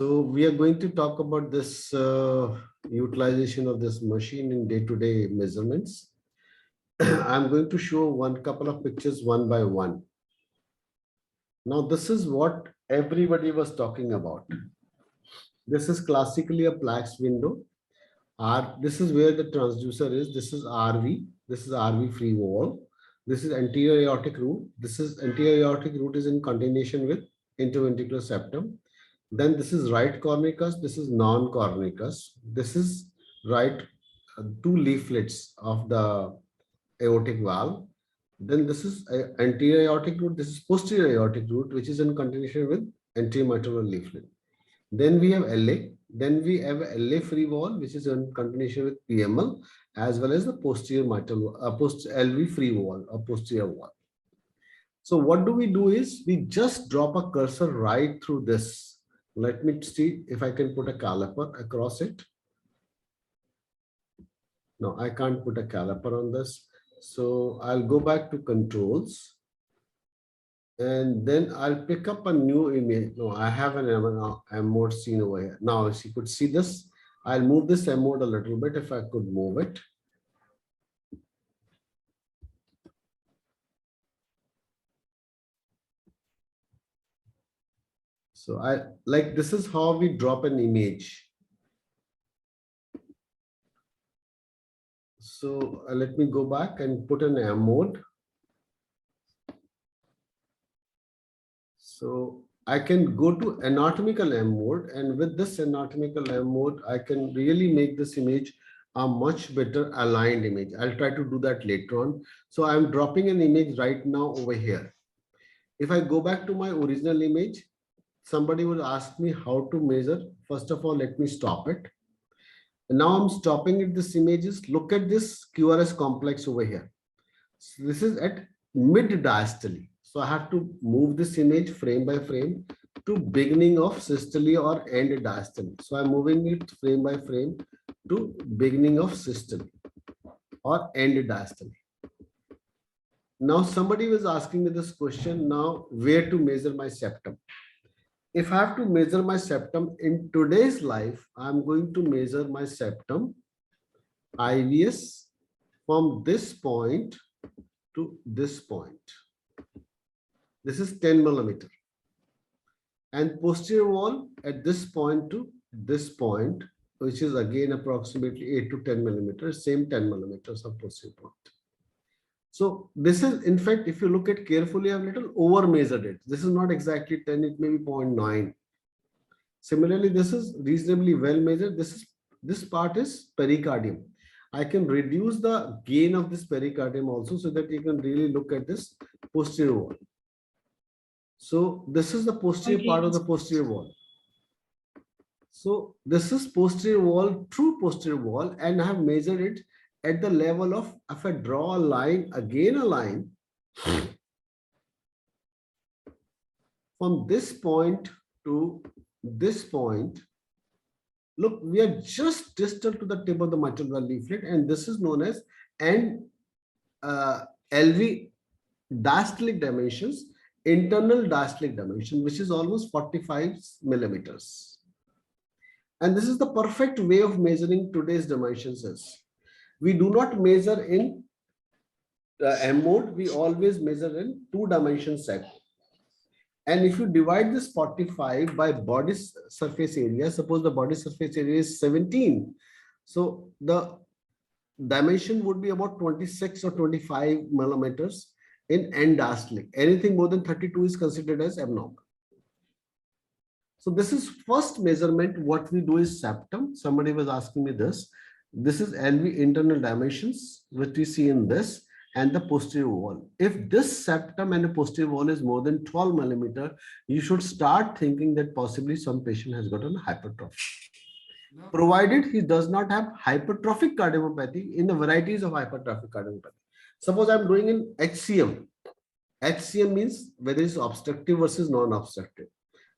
So we are going to talk about this utilization of this machine in day-to-day measurements. I'm going to show one couple of pictures one by one. Now, this is what everybody was talking about. This is classically a Plex window. This is where the transducer is. This is RV. This is RV free wall. This is anterior aortic root. This is anterior aortic root is in continuation with interventricular septum. Then this is right cornicus. This is non-cornicus. This is right two leaflets of the aortic valve. Then this is anterior aortic root. This is posterior aortic root, which is in continuation with anterior mitral leaflet. Then we have LA. Then we have a LA free wall, which is in continuation with PML, as well as the posterior mitral, LV free wall or posterior wall. So what do we do is we just drop a cursor right through this. Let me see if I can put a caliper across it. No, I can't put a caliper on this. So I'll go back to controls. And then I'll pick up a new image. No, I have an M mode scene over here. Now, if you could see this, I'll move this M mode a little bit if I could move it. So this is how we drop an image. So let me go back and put an M mode. So I can go to anatomical M mode, and with this anatomical M mode, I can really make this image a much better aligned image. I'll try to do that later on. So I'm dropping an image right now over here. If I go back to my original image, somebody will ask me how to measure. First of all, let me stop it. And now I'm stopping it. This image is, look at this QRS complex over here. So this is at mid diastole. So I have to move this image frame by frame to beginning of systole or end diastole. So I'm moving it frame by frame to beginning of systole or end diastole. Now somebody was asking me this question, now where to measure my septum? If I have to measure my septum in today's life, I'm going to measure my septum IVS from this point to this point. This is 10 millimeter. And posterior wall at this point to this point, which is again approximately 8 to 10 millimeters, same 10 millimeters of posterior point. So this is, in fact, if you look at carefully, I've little over measured it. This is not exactly 10, it may be 0.9. Similarly, this is reasonably well measured. This part is pericardium. I can reduce the gain of this pericardium also so that you can really look at this posterior wall. So this is the posterior part of the posterior wall. So this is posterior wall, true posterior wall, and I have measured it at the level of, if I draw a line, again a line, from this point to this point, look, we are just distal to the tip of the mitral valve leaflet, and this is known as LV diastolic dimensions, internal diastolic dimension, which is almost 45 millimeters. And this is the perfect way of measuring today's dimensions is. We do not measure in M mode, we always measure in 2-dimension set. And if you divide this 45 by body surface area, suppose the body surface area is 17. So the dimension would be about 26 or 25 millimeters in end diastolic. Anything more than 32 is considered as abnormal. So this is first measurement. What we do is septum. Somebody was asking me this. This is LV internal dimensions, which we see in this, and the posterior wall. If this septum and the posterior wall is more than 12 millimeter, you should start thinking that possibly some patient has got an hypertrophy. Provided he does not have hypertrophic cardiomyopathy in the varieties of hypertrophic cardiomyopathy. Suppose I'm doing in HCM. HCM means whether it's obstructive versus non-obstructive.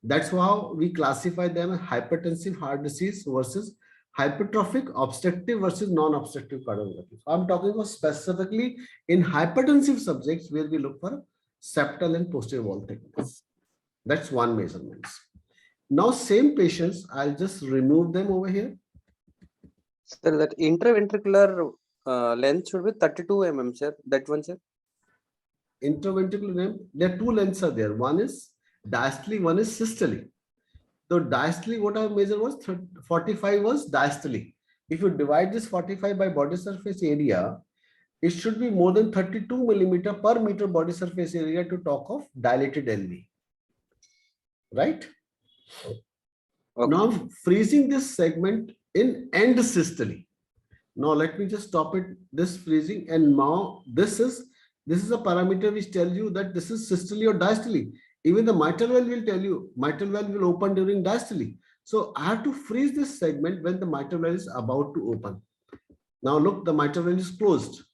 That's how we classify them as hypertensive heart disease versus hypertrophic obstructive versus non-obstructive cardiomyopathy. So I'm talking about specifically in hypertensive subjects where we look for septal and posterior wall thickness. That's one measurement. Now same patients, I'll just remove them over here. Sir, that intraventricular length should be 32 mm, sir. That one, sir. Interventricular length, there are two lengths are there. One is diastole, one is systole. So diastole, what I measured was 45 was diastole. If you divide this 45 by body surface area, it should be more than 32 millimeter per meter body surface area to talk of dilated LV. Right? Okay. Now I'm freezing this segment in end systole. Now let me just stop it, this freezing, and now this is a parameter which tells you that this is systole or diastole. Even the mitral valve will tell you mitral valve will open during diastole. So I have to freeze this segment when the mitral valve is about to open. Now look, the mitral valve is closed,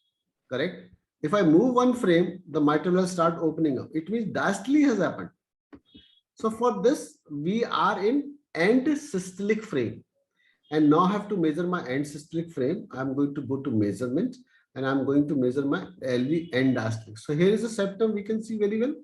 correct? If I move one frame, the mitral valve start opening up. It means diastole has happened. So for this, we are in end systolic frame. And now I have to measure my end systolic frame. I'm going to go to measurement and I'm going to measure my LV end diastolic. So here is a septum we can see very well.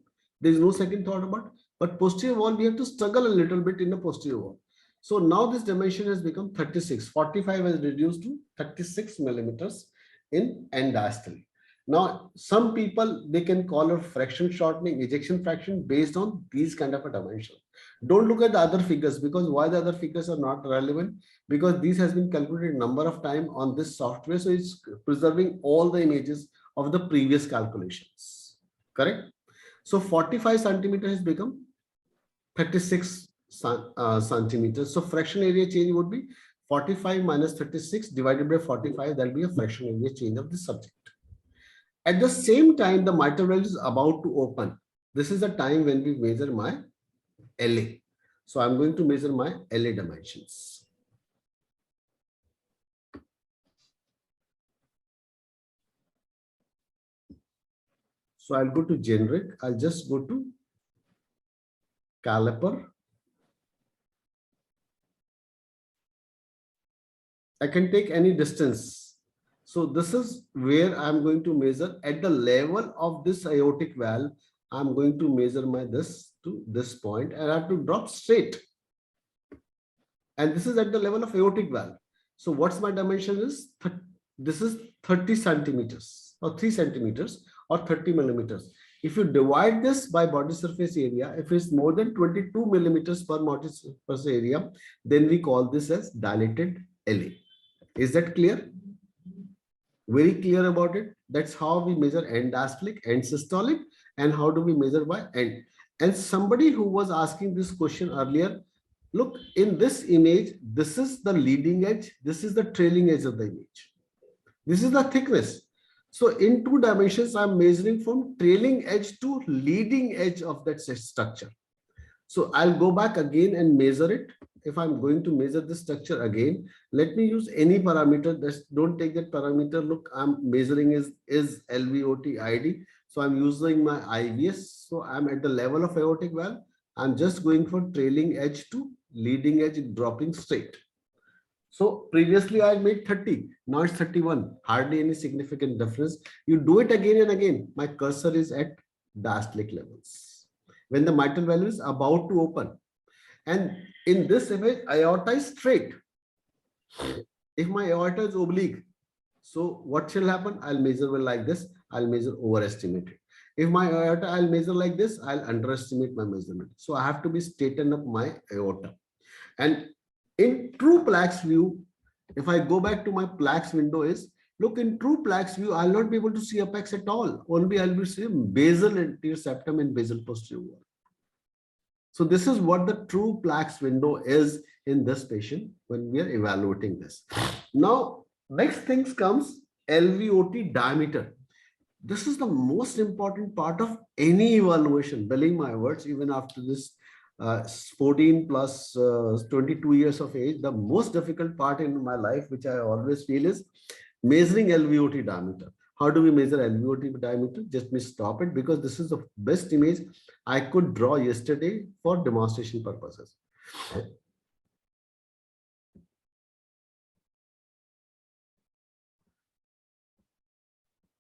There is no second thought about it. But posterior wall, we have to struggle a little bit in the posterior wall. So now this dimension has become 36. 45 has reduced to 36 millimeters in end diastole. Now, some people, they can call it fraction shortening, ejection fraction based on these kind of a dimension. Don't look at the other figures, because why the other figures are not relevant? Because this has been calculated a number of times on this software. So it's preserving all the images of the previous calculations. Correct? So 45 centimeter has become 36 centimeters. So fraction area change would be 45 minus 36 divided by 45. That will be a fraction area change of the subject. At the same time, the mitral valve is about to open. This is the time when we measure my LA. So I'm going to measure my LA dimensions. So I'll go to generic. I'll just go to caliper. I can take any distance. So this is where I'm going to measure at the level of this aortic valve. I'm going to measure my this to this point and I have to drop straight. And this is at the level of aortic valve. So what's my dimension is? This is 30 centimeters or 3 centimeters or 30 millimeters. If you divide this by body surface area, if it's more than 22 millimeters per body surface area, then we call this as dilated LA. Is that clear? Very clear about it. That's how we measure end diastolic, end systolic, and how do we measure by end. And somebody who was asking this question earlier, look, in this image, this is the leading edge, this is the trailing edge of the image. This is the thickness. So in 2 dimensions, I'm measuring from trailing edge to leading edge of that structure. So I'll go back again and measure it. If I'm going to measure the structure again, let me use any parameter. Don't take that parameter. Look, I'm measuring is LVOT ID. So I'm using my IVS. So I'm at the level of aortic valve. I'm just going from trailing edge to leading edge, dropping straight. So previously I made 30, now it's 31, hardly any significant difference. You do it again and again. My cursor is at diastolic levels. When the mitral valve is about to open. And in this image, aorta is straight. If my aorta is oblique, so what shall happen? I'll measure like this. I'll measure overestimated. If my aorta, I'll measure like this. I'll underestimate my measurement. So I have to be straighten up my aorta. And in true plaques view, if I go back to my plaques window is, look, in true plaques view, I'll not be able to see apex at all. Only I'll be seeing basal anterior septum and basal posterior wall. So this is what the true plaques window is in this patient when we are evaluating this. Now, next things comes LVOT diameter. This is the most important part of any evaluation. Believe my words, even after this 14 plus 22 years of age, the most difficult part in my life, which I always feel, is measuring LVOT diameter. How do we measure LVOT diameter? Just me stop it, because this is the best image I could draw yesterday for demonstration purposes.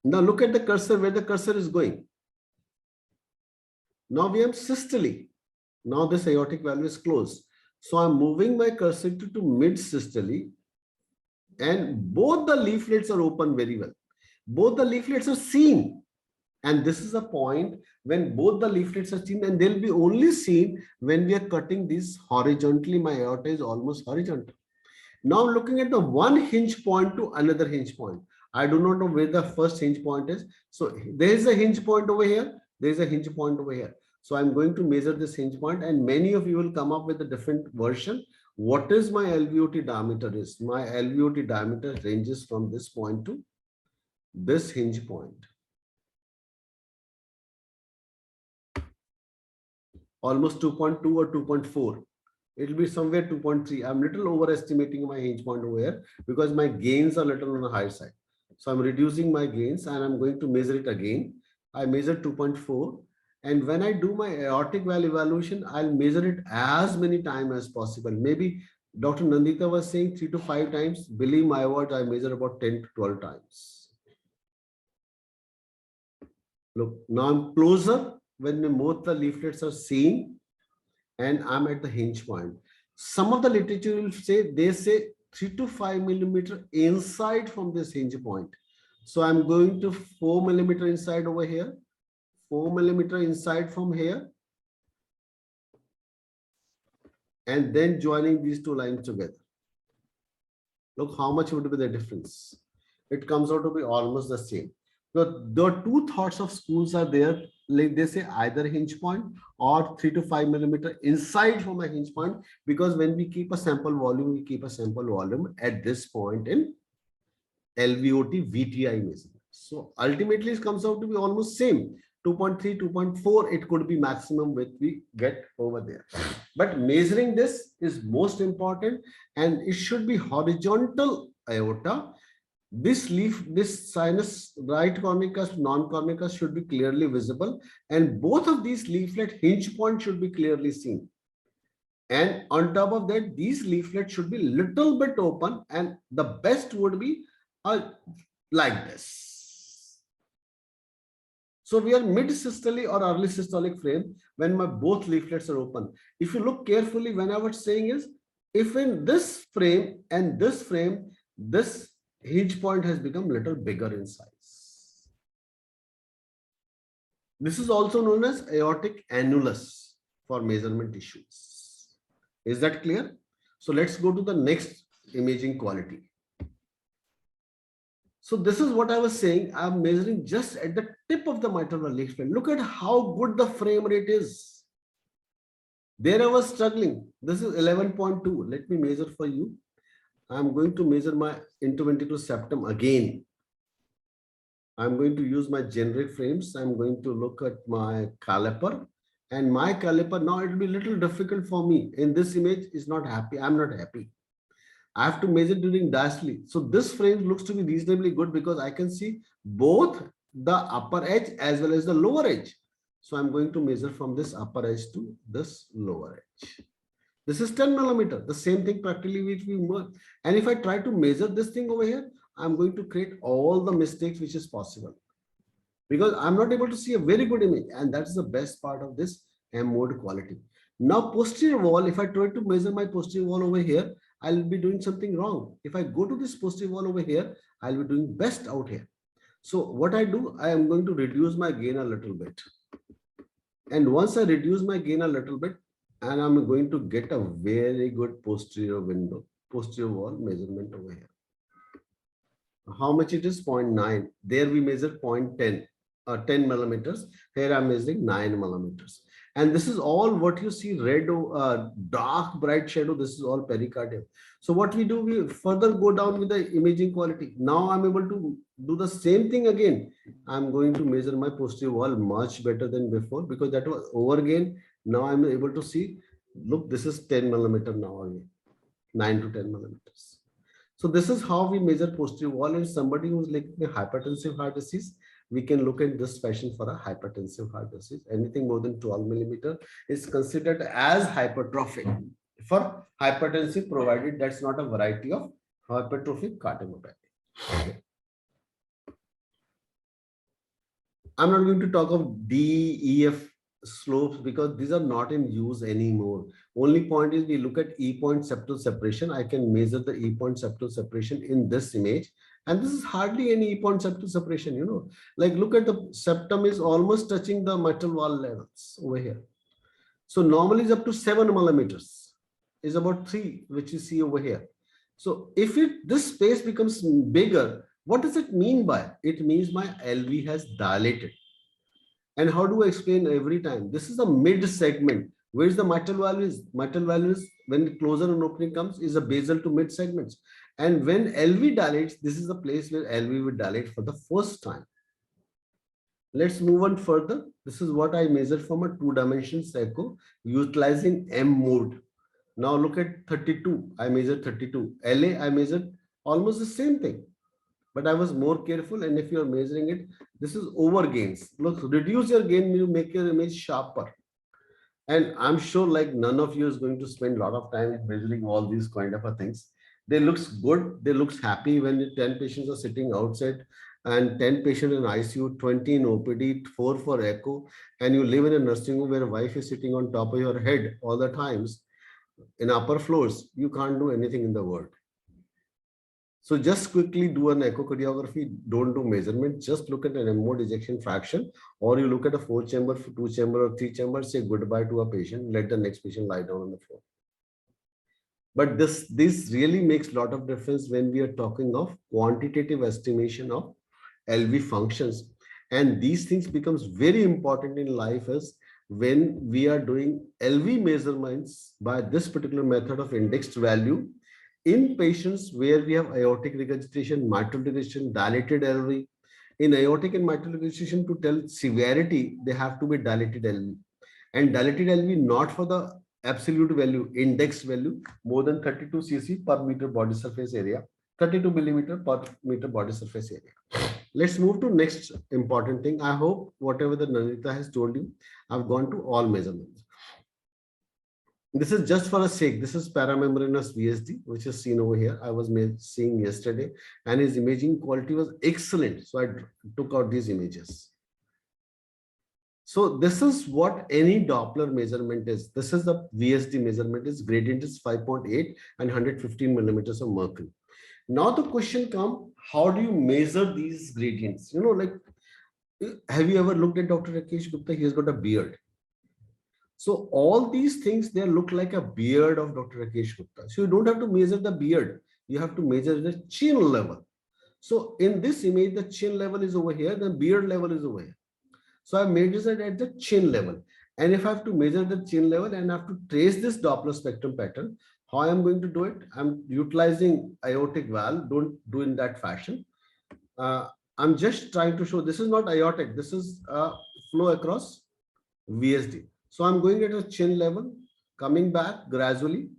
Now look at the cursor, where the cursor is going. Now we have systole. Now this aortic valve is closed. So I'm moving my cursor to mid systole, and both the leaflets are open very well. Both the leaflets are seen. And this is a point when both the leaflets are seen, and they'll be only seen when we are cutting this horizontally. My aorta is almost horizontal. Now I'm looking at the one hinge point to another hinge point. I do not know where the first hinge point is. So there is a hinge point over here. There is a hinge point over here. So I'm going to measure this hinge point, and many of you will come up with a different version. What is my LVOT diameter is? My LVOT diameter ranges from this point to this hinge point. Almost 2.2 or 2.4. It will be somewhere 2.3. I'm little overestimating my hinge point over here because my gains are little on the higher side. So I'm reducing my gains and I'm going to measure it again. I measure 2.4. And when I do my aortic valve evaluation, I'll measure it as many times as possible. Maybe Dr. Nandita was saying 3 to 5 times. Believe my word, I measure about 10 to 12 times. Look, now I'm closer when both the leaflets are seen and I'm at the hinge point. Some of the literature will say, they say 3 to 5 millimeter inside from this hinge point. So I'm going to 4 millimeter inside over here, 4 millimeter inside from here, and then joining these two lines together. Look how much would be the difference. It comes out to be almost the same. The two thoughts of schools are there. Like they say either hinge point or 3 to 5 millimeter inside from a hinge point, because when we keep a sample volume, we keep a sample volume at this point in LVOT VTI measurement. So ultimately it comes out to be almost same. 2.3, 2.4, it could be maximum which we get over there. But measuring this is most important, and it should be horizontal aorta. This leaf, this sinus, right cornicus, non-cornicus should be clearly visible, and both of these leaflet hinge points should be clearly seen. And on top of that, these leaflets should be little bit open, and the best would be like this. So we are mid-systolic or early systolic frame when my both leaflets are open. If you look carefully, when I was saying is, if in this frame and this frame, this hinge point has become little bigger in size. This is also known as aortic annulus for measurement issues. Is that clear? So let's go to the next imaging quality. So this is what I was saying. I'm measuring just at the tip of the mitral leaflet. Look at how good the frame rate is. There I was struggling. This is 11.2. Let me measure for you. I'm going to measure my interventricular septum again. I'm going to use my generic frames. I'm going to look at my caliper, and my caliper now it will be a little difficult for me. In this image is not happy. I'm not happy. I have to measure during diastole. So this frame looks to be reasonably good because I can see both the upper edge as well as the lower edge. So I'm going to measure from this upper edge to this lower edge. This is 10 millimeter, the same thing practically which we merge. And if I try to measure this thing over here, I'm going to create all the mistakes which is possible, because I'm not able to see a very good image. And that's the best part of this M mode quality. Now posterior wall, if I try to measure my posterior wall over here, I'll be doing something wrong. If I go to this posterior wall over here, I'll be doing best out here. So what I do, I am going to reduce my gain a little bit. And once I reduce my gain a little bit, and I'm going to get a very good posterior window, posterior wall measurement over here. How much it is? 0.9. There we measure 0.10, 10 millimeters. Here I'm measuring 9 millimeters. And this is all what you see red, dark, bright shadow. This is all pericardium. So what we do, we further go down with the imaging quality. Now I'm able to do the same thing again. I'm going to measure my posterior wall much better than before, because that was overgain. Now I'm able to see, look, this is 10 millimeter now again, 9 to 10 millimeters. So this is how we measure posterior wall. And somebody who's like a hypertensive heart disease, we can look at this fashion for a hypertensive heart disease. Anything more than 12 millimeter is considered as hypertrophic for hypertensive, provided that's not a variety of hypertrophic cardiomyopathy. Okay. I'm not going to talk of D, E, F slopes because these are not in use anymore. Only point is we look at E point septal separation. I can measure the E point septal separation in this image. And this is hardly any E point septal separation, you know. Like look at the septum is almost touching the mitral valve levels over here. So normally it's up to 7 millimeters. Is about 3, which you see over here. So if this space becomes bigger, what does it mean by? It means my LV has dilated. And how do I explain every time? This is the mid segment. Where is the mitral valve is? Mitral valve is when the closure and opening comes is a basal to mid segments. And when LV dilates, this is the place where LV will dilate for the first time. Let's move on further. This is what I measured from a 2-dimensional echo utilizing M mode. Now look at 32. I measured 32. LA, I measured almost the same thing. But I was more careful. And if you're measuring it, this is over gains. Look, reduce your gain, you make your image sharper. And I'm sure like none of you is going to spend a lot of time in measuring all these kind of things. They looks good. They looks happy when the 10 patients are sitting outside and 10 patients in ICU, 20 in OPD, 4 for echo, and you live in a nursing home where a wife is sitting on top of your head all the times in upper floors. You can't do anything in the world. So just quickly do an echocardiography, don't do measurement, just look at an M mode ejection fraction, or you look at a 4-chamber, 2-chamber, or 3-chamber, say goodbye to a patient, let the next patient lie down on the floor. But this really makes a lot of difference when we are talking of quantitative estimation of LV functions. And these things becomes very important in life as when we are doing LV measurements by this particular method of indexed value in patients where we have aortic regurgitation, mitral regurgitation, dilated LV. In aortic and mitral regurgitation, to tell severity, they have to be dilated LV. And dilated LV not for the absolute value, index value, more than 32 cc per meter body surface area, 32 millimeter per meter body surface area. Let's move to next important thing. I hope whatever the Nanita has told you, I've gone to all measurements. This is just for a sake. This is paramembranous VSD, which is seen over here. I was seeing yesterday, and his imaging quality was excellent. So I took out these images. So this is what any Doppler measurement is. This is the VSD measurement. Its gradient is 5.8 and 115 millimeters of mercury. Now the question comes, how do you measure these gradients? You know, like, have you ever looked at Dr. Rakesh Gupta? He has got a beard. So all these things, they look like a beard of Dr. Rakesh Gupta. So you don't have to measure the beard. You have to measure the chin level. So in this image, the chin level is over here. The beard level is over here. So I measured it at the chin level. And if I have to measure the chin level and I have to trace this Doppler spectrum pattern, how I'm going to do it? I'm utilizing aortic valve. Don't do in that fashion. I'm just trying to show this is not aortic. This is flow across VSD. So I'm going at a chin level, coming back gradually.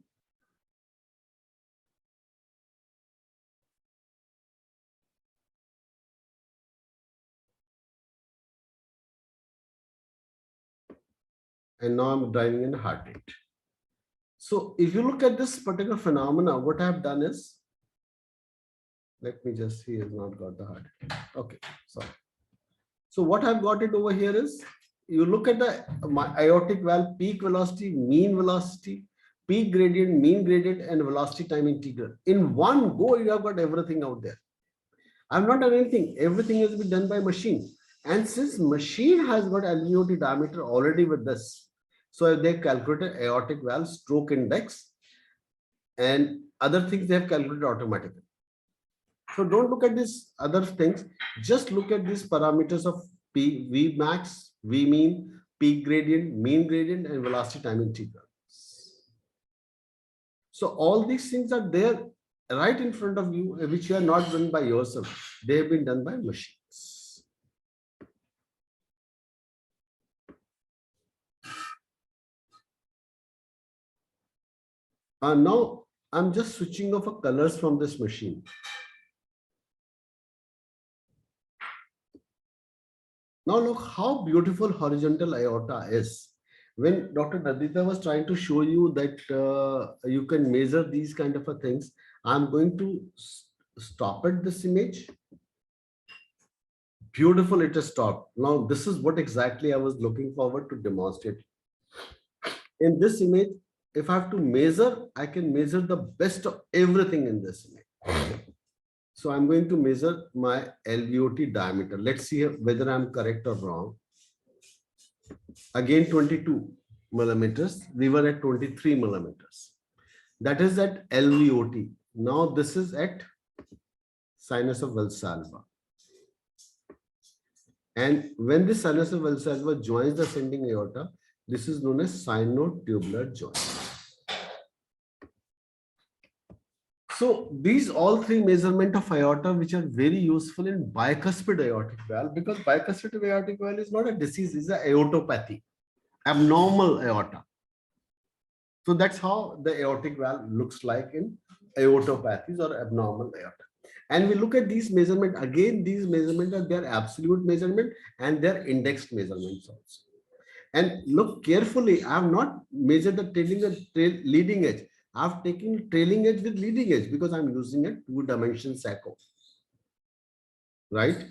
And now I'm driving in heart rate. So if you look at this particular phenomena, what I have done is, let me just see, he has not got the heart rate. Okay, sorry. So what I've got it over here is, you look at my aortic valve peak velocity, mean velocity, peak gradient, mean gradient, and velocity time integral. In one go, you have got everything out there. I've not done anything. Everything has been done by machine. And since machine has got alveolar diameter already with this, so they calculated aortic valve stroke index and other things they have calculated automatically. So don't look at these other things. Just look at these parameters of P, V max, V mean, peak gradient, mean gradient, and velocity time integral. So all these things are there right in front of you, which you are not done by yourself. They have been done by machines. Now I'm just switching off colors from this machine. Now look how beautiful horizontal aorta is. When Dr. Nadita was trying to show you that you can measure these kind of things, I'm going to stop at this image. Beautiful, it is stopped. Now, this is what exactly I was looking forward to demonstrate. In this image, if I have to measure, I can measure the best of everything in this image. So I'm going to measure my LVOT diameter. Let's see whether I'm correct or wrong. Again, 22 millimeters. We were at 23 millimeters. That is at LVOT. Now this is at sinus of Valsalva. And when the sinus of Valsalva joins the ascending aorta, this is known as sinotubular joint. So these all three measurement of aorta, which are very useful in bicuspid aortic valve, because bicuspid aortic valve is not a disease, it's an aortopathy, abnormal aorta. So that's how the aortic valve looks like in aortopathies or abnormal aorta. And we look at these measurements, again, these measurements are their absolute measurement and their indexed measurements also. And look carefully, I have not measured the leading edge. I have taken trailing edge with leading edge because I'm using a 2-dimension sacco. Right?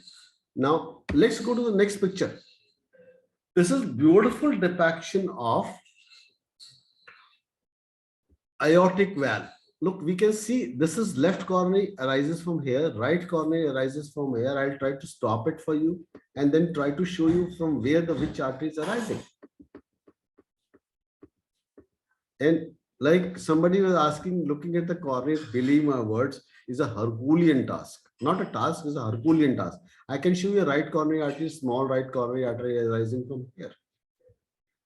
Now, let's go to the next picture. This is beautiful depiction of aortic valve. Look, we can see this is left coronary arises from here, right coronary arises from here. I'll try to stop it for you and then try to show you from where the which artery is arising. And like somebody was asking, looking at the coronary, believe my words, is a Herculean task. Not a task, it's a Herculean task. I can show you a right coronary artery, small right coronary artery arising from here.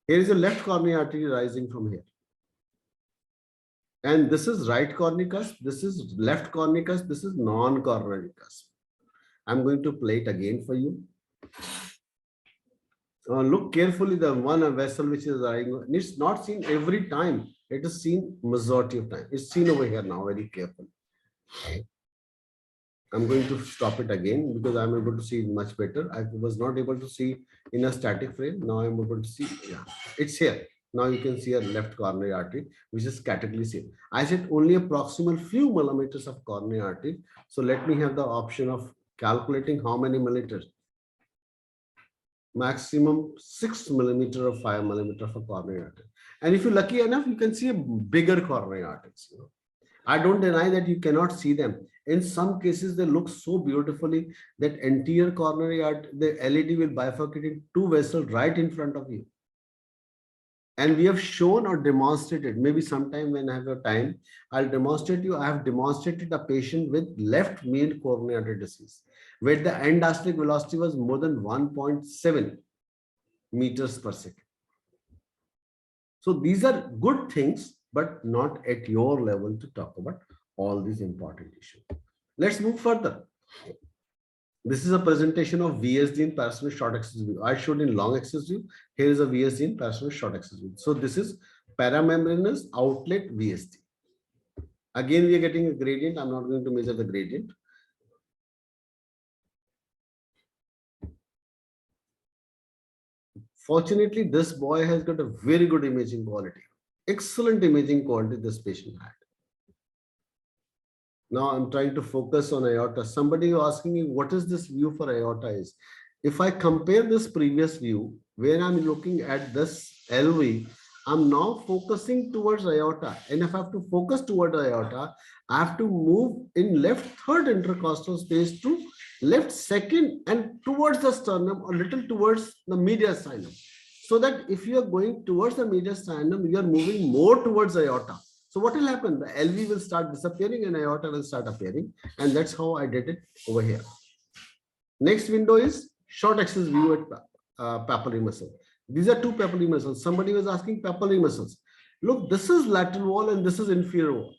Here is a left coronary artery rising from here. And this is right coronary cusp, this is left coronary cusp, this is non-coronary cusp. I'm going to play it again for you. Look carefully, the one vessel which is arising, it's not seen every time. It is seen majority of time. It's seen over here now, very carefully. I'm going to stop it again because I'm able to see it much better. I was not able to see in a static frame. Now I'm able to see, yeah, it's here. Now you can see a left coronary artery, which is categorically seen. I said only a proximal few millimeters of coronary artery. So let me have the option of calculating how many millimeters. Maximum 6 millimeter or 5 millimeter for coronary artery. And if you're lucky enough, you can see a bigger coronary arteries. You know, I don't deny that you cannot see them. In some cases, they look so beautifully that anterior coronary artery, the LED will bifurcate in 2 vessels right in front of you. And we have shown or demonstrated, maybe sometime when I have a time, I'll demonstrate you. I have demonstrated a patient with left main coronary artery disease, where the end diastolic velocity was more than 1.7 meters per second. So these are good things, but not at your level to talk about all these important issues. Let's move further. This is a presentation of VSD in parasternal short axis view. I showed in long axis view. Here is a VSD in parasternal short axis view. So this is paramembranous outlet VSD. Again, we are getting a gradient. I'm not going to measure the gradient. Fortunately, this boy has got a very good imaging quality. Excellent imaging quality this patient had. Now I'm trying to focus on aorta. Somebody asking me, what is this view for aorta is? If I compare this previous view, where I'm looking at this LV, I'm now focusing towards aorta. And if I have to focus towards aorta, I have to move in left third intercostal space to left second and towards the sternum, or little towards the mediastinum. So that if you are going towards the mediastinum, you are moving more towards aorta. So what will happen? The LV will start disappearing and aorta will start appearing. And that's how I did it over here. Next window is short axis view at papillary muscle. These are 2 papillary muscles. Somebody was asking papillary muscles. Look, this is lateral wall and this is inferior wall.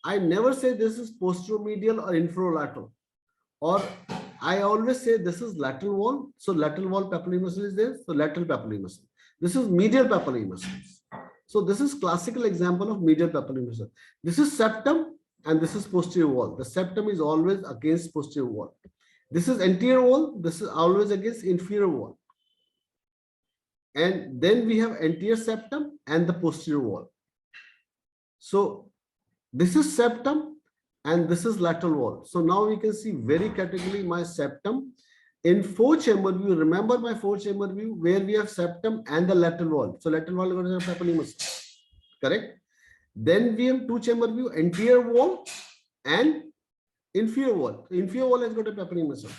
I never say this is posteromedial or infrolateral. Or I always say this is lateral wall. So lateral wall papillary muscle is there. So lateral papillary muscle. This is medial papillary muscles. So this is classical example of medial papillary muscle. This is septum and this is posterior wall. The septum is always against posterior wall. This is anterior wall. This is always against inferior wall. And then we have anterior septum and the posterior wall. So this is septum and this is lateral wall. So now we can see very categorically my septum In four chamber view, remember my four chamber view where we have septum and the lateral wall. So lateral wall is going to have papillary muscle, correct? Then we have two chamber view, anterior wall and inferior wall. Inferior wall has got a papillary muscle.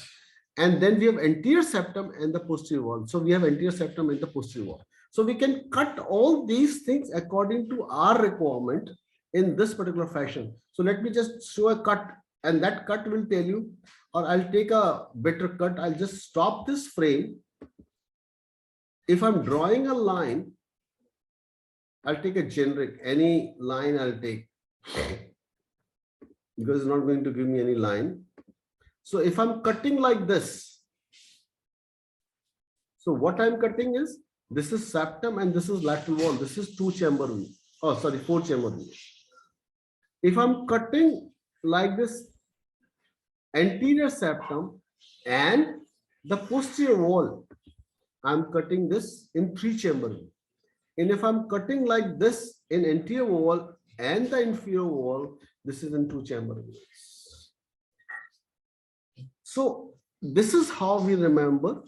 And then we have anterior septum and the posterior wall. So we have anterior septum and the posterior wall. So we can cut all these things according to our requirement in this particular fashion. So let me just show a cut, and that cut will tell you, or I'll take a better cut. I'll just stop this frame. If I'm drawing a line, I'll take a generic, any line I'll take, because it's not going to give me any line. So if I'm cutting like this, so what I'm cutting is, this is septum and this is lateral wall. This is two chamber view. Oh, sorry, four chamber view. If I'm cutting like this, anterior septum and the posterior wall, I'm cutting this in three chamber view. And if I'm cutting like this in anterior wall and the inferior wall, this is in two chamber view. So this is how we remember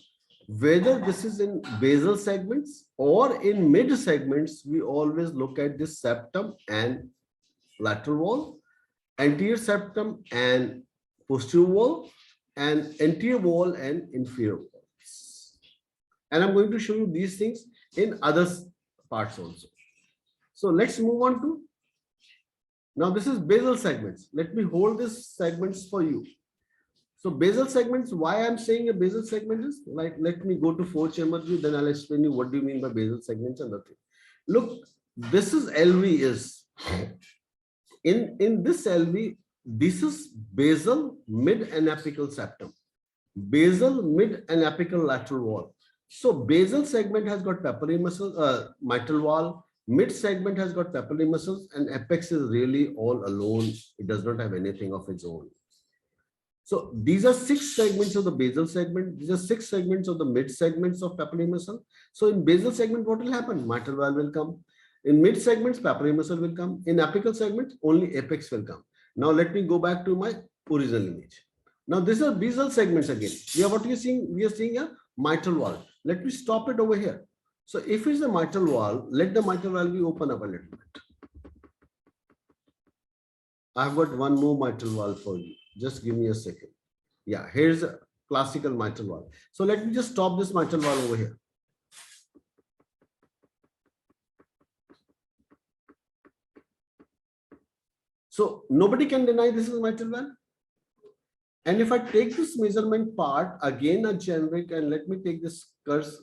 whether this is in basal segments or in mid segments. We always look at this septum and lateral wall, anterior septum and posterior wall, and anterior wall and inferior walls. And I'm going to show you these things in other parts also. So let's move on to, now this is basal segments. Let me hold these segments for you. So basal segments, why I'm saying a basal segment is, like, let me go to four chamber view, then I'll explain you what do you mean by basal segments and the thing. Look, this is LV is. In this LV, this is basal, mid and apical septum. Basal, mid and apical lateral wall. So basal segment has got papillary muscle, mitral wall. Mid segment has got papillary muscles, and apex is really all alone. It does not have anything of its own. So these are six segments of the basal segment. These are six segments of the mid segments of papillary muscle. So in basal segment, what will happen? Mitral valve will come. In mid segments, papillary muscle will come. In apical segments, only apex will come. Now let me go back to my original image. Now these are basal segments again. What you're seeing, we are seeing a mitral valve. Let me stop it over here. So if it's a mitral valve, let the mitral valve be open up a little bit. I've got one more mitral valve for you. Just give me a second. Yeah, here's a classical mitral valve. So let me just stop this mitral valve over here. So nobody can deny this is mitral valve. And if I take this measurement part, again a generic, and let me take this curse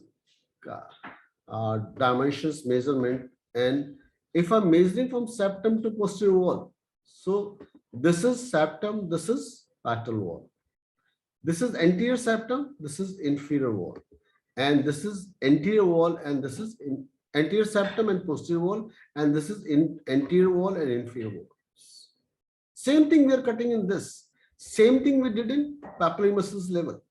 dimensions measurement, and if I'm measuring from septum to posterior wall, so this is septum, this is lateral wall. This is anterior septum, this is inferior wall. And this is anterior wall, and this is anterior septum and posterior wall, and this is in anterior wall and inferior wall. Same thing we are cutting in this. Same thing we did in papillary muscles level.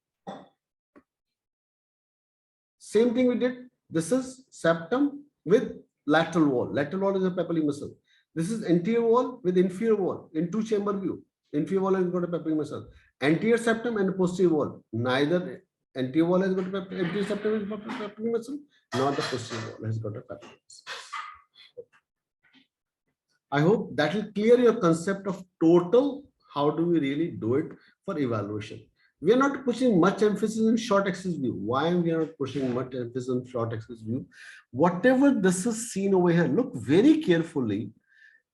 Same thing we did. This is septum with lateral wall. Lateral wall is a papillary muscle. This is anterior wall with inferior wall in two chamber view. Inferior wall has got a papillary muscle. Anterior septum and posterior wall. Neither anterior wall has got a anterior septum and papillary muscle, nor the posterior wall has got a papillary muscle. I hope that will clear your concept of total. How do we really do it for evaluation? We are not pushing much emphasis in short axis view. Why we are not pushing much emphasis on short axis view? Whatever this is seen over here, look very carefully.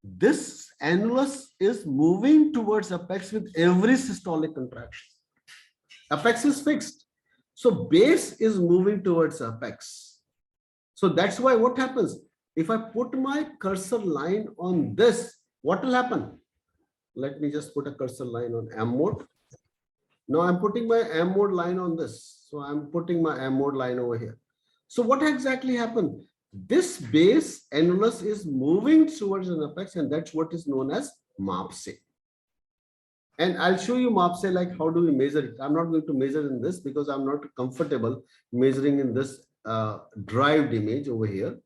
This annulus is moving towards apex with every systolic contraction. Apex is fixed. So base is moving towards apex. So that's why what happens? If I put my cursor line on this, what will happen? Let me just put a cursor line on M mode. Now I'm putting my M mode line on this. So I'm putting my M mode line over here. So what exactly happened? This base annulus is moving towards an apex, and that's what is known as MAPSE. And I'll show you MAPSE, like how do we measure it. I'm not going to measure in this because I'm not comfortable measuring in this derived image over here.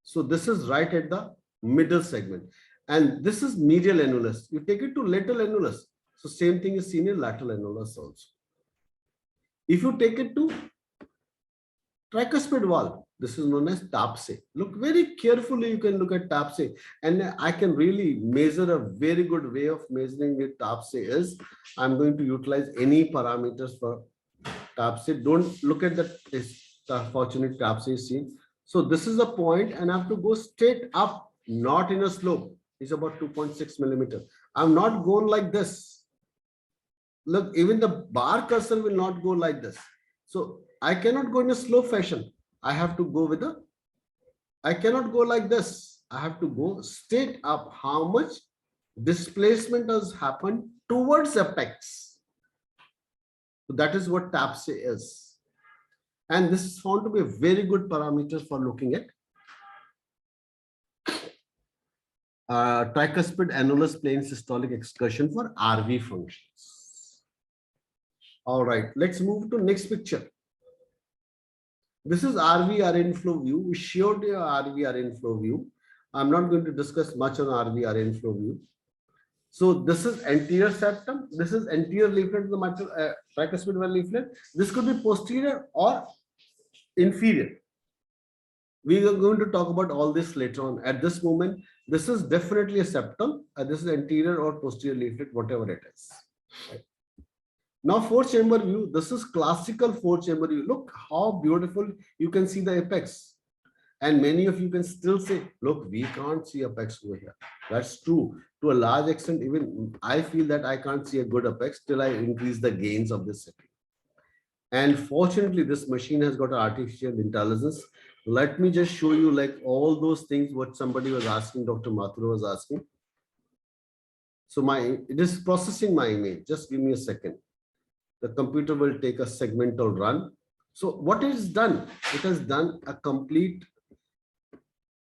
So this is right at the middle segment. And this is medial annulus. You take it to lateral annulus. So same thing is seen in lateral annulus also. If you take it to tricuspid valve, this is known as TAPSE. Look very carefully, you can look at TAPSE, and I can really measure a very good way of measuring the TAPSE is I'm going to utilize any parameters for TAPSE. Don't look at the fortunate TAPSE is seen. So this is a point, and I have to go straight up, not in a slope. It's about 2.6 millimeter. I'm not going like this. Look, even the bar cursor will not go like this. So I cannot go in a slow fashion. I have to go with I cannot go like this. I have to go straight up. How much displacement has happened towards apex? So that is what TAPSE is. And this is found to be a very good parameter for looking at tricuspid annulus plane systolic excursion for RV functions. All right, let's move to next picture. This is RV inflow view. We showed you RV inflow view. I'm not going to discuss much on RV inflow view. So this is anterior septum. This is anterior leaflet of the mitral tricuspid valve leaflet. This could be posterior or inferior. We are going to talk about all this later on. At this moment, this is definitely a septum. This is anterior or posterior leaflet, whatever it is. Right. Now, four-chamber view. This is classical four-chamber view. Look how beautiful you can see the apex. And many of you can still say, look, we can't see apex over here. That's true. To a large extent, even I feel that I can't see a good apex till I increase the gains of this setting. And fortunately, this machine has got artificial intelligence. Let me just show you like all those things what somebody was asking, Dr. Mathur was asking. So it is processing my image. Just give me a second. The computer will take a segmental run. So what it has done? It has done a complete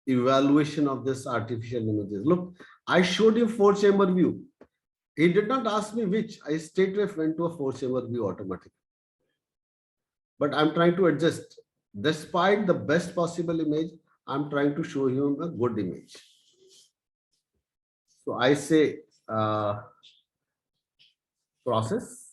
evaluation of this artificial images. Look, I showed you four-chamber view. He did not ask me which. I straightway went to a four-chamber view automatically. But I'm trying to adjust. Despite the best possible image, I'm trying to show you a good image. So I say process.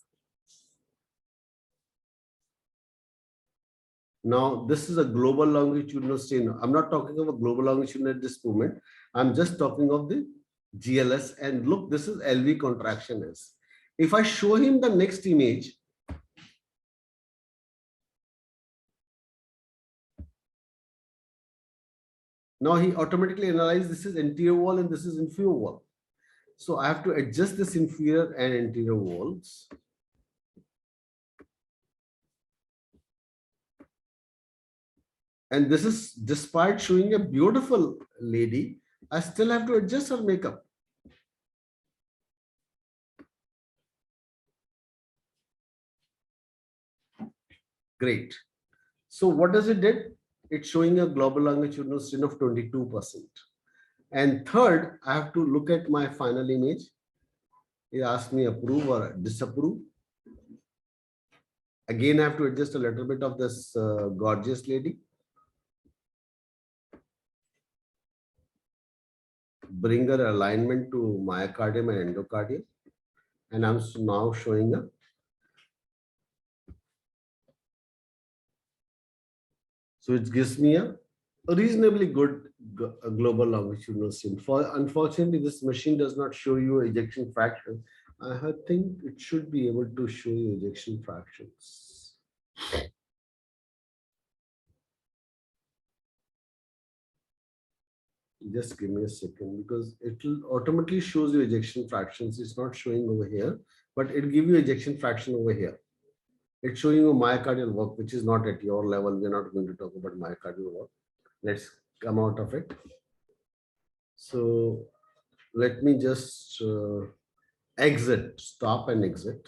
Now, this is a global longitudinal strain. I'm not talking of a global longitudinal at this moment. I'm just talking of the GLS. And look, this is LV contraction S. If I show him the next image, now he automatically analyzes this is anterior wall and this is inferior wall. So I have to adjust this inferior and anterior walls. And this is despite showing a beautiful lady, I still have to adjust her makeup. Great. So what does it did? It's showing a global longitudinal strain of 22%. And third, I have to look at my final image. He asked me approve or disapprove. Again, I have to adjust a little bit of this gorgeous lady. Bring her alignment to myocardium and endocardium. And I'm now showing a so it gives me a reasonably good global longitudinal strain. Unfortunately, this machine does not show you ejection fraction. I think it should be able to show you ejection fractions. Just give me a second because it will automatically shows you ejection fractions. It's not showing over here, but it'll give you ejection fraction over here. It's showing you myocardial work, which is not at your level. We're not going to talk about myocardial work. Let's come out of it. So let me just exit, stop and exit.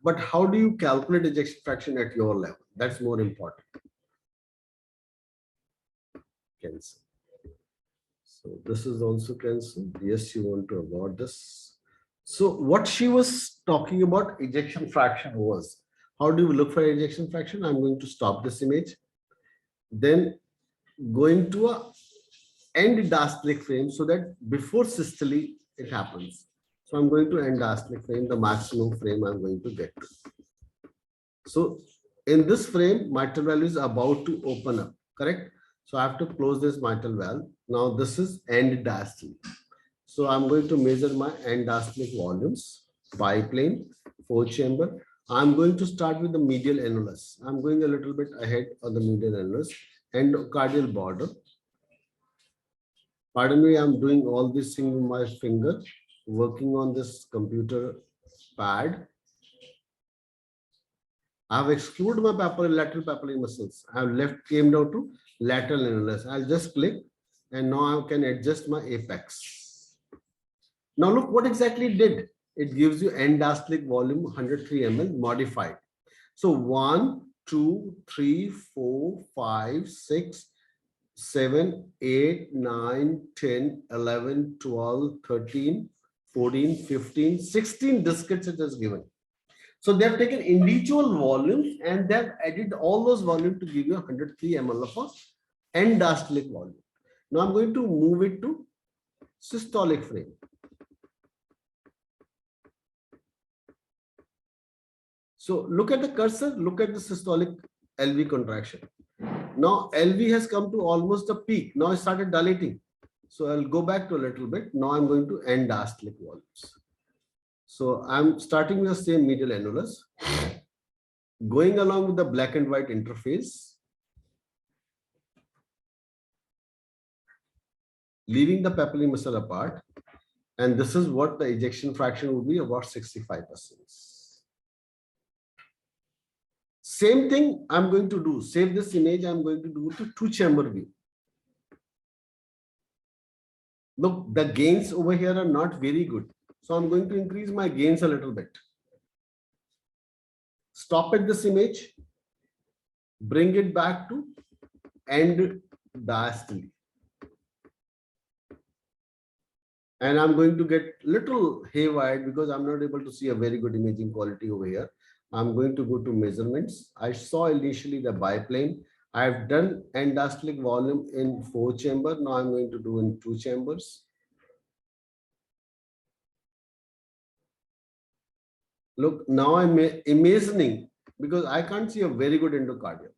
But how do you calculate ejection fraction at your level? That's more important. Cancel. So this is also cancelled. Yes, you want to avoid this. So what she was talking about ejection fraction was, how do you look for ejection fraction? I'm going to stop this image. Then going to a end diastolic frame so that before systole, it happens. So I'm going to end diastolic frame, the maximum frame I'm going to get to. So in this frame, mitral valve is about to open up, correct? So I have to close this mitral valve. Now this is end diastole. So I'm going to measure my end diastolic volumes, biplane, 4-chamber. I'm going to start with the medial annulus. I'm going a little bit ahead of the medial annulus, endocardial border. Pardon me, I'm doing all this thing with my finger, working on this computer pad. I have excluded my lateral papillary muscles. I have came down to lateral annulus. I'll just click and now I can adjust my apex. Now look what exactly it did. It gives you end diastolic volume 103 ml modified. So 1, 2, 3, 4, 5, 6, 7, 8, 9, 10, 11, 12, 13, 14, 15, 16 diskettes it has given. So they have taken individual volumes and they have added all those volumes to give you 103 ml of end diastolic volume. Now I'm going to move it to systolic frame. So look at the cursor, look at the systolic LV contraction. Now LV has come to almost the peak. Now it started dilating. So I'll go back to a little bit. Now I'm going to end diastolic volumes. So I'm starting with the same medial annulus, going along with the black and white interface, leaving the papillary muscle apart. And this is what the ejection fraction would be, about 65%. Same thing I'm going to do. Save this image. I'm going to do to 2-chamber view. Look, the gains over here are not very good. So I'm going to increase my gains a little bit. Stop at this image. Bring it back to end diastole. And I'm going to get little haywire because I'm not able to see a very good imaging quality over here. I'm going to go to measurements. I saw initially the biplane. I've done end diastolic volume in 4-chamber. Now I'm going to do in 2 chambers. Look, now I'm imagining because I can't see a very good endocardium.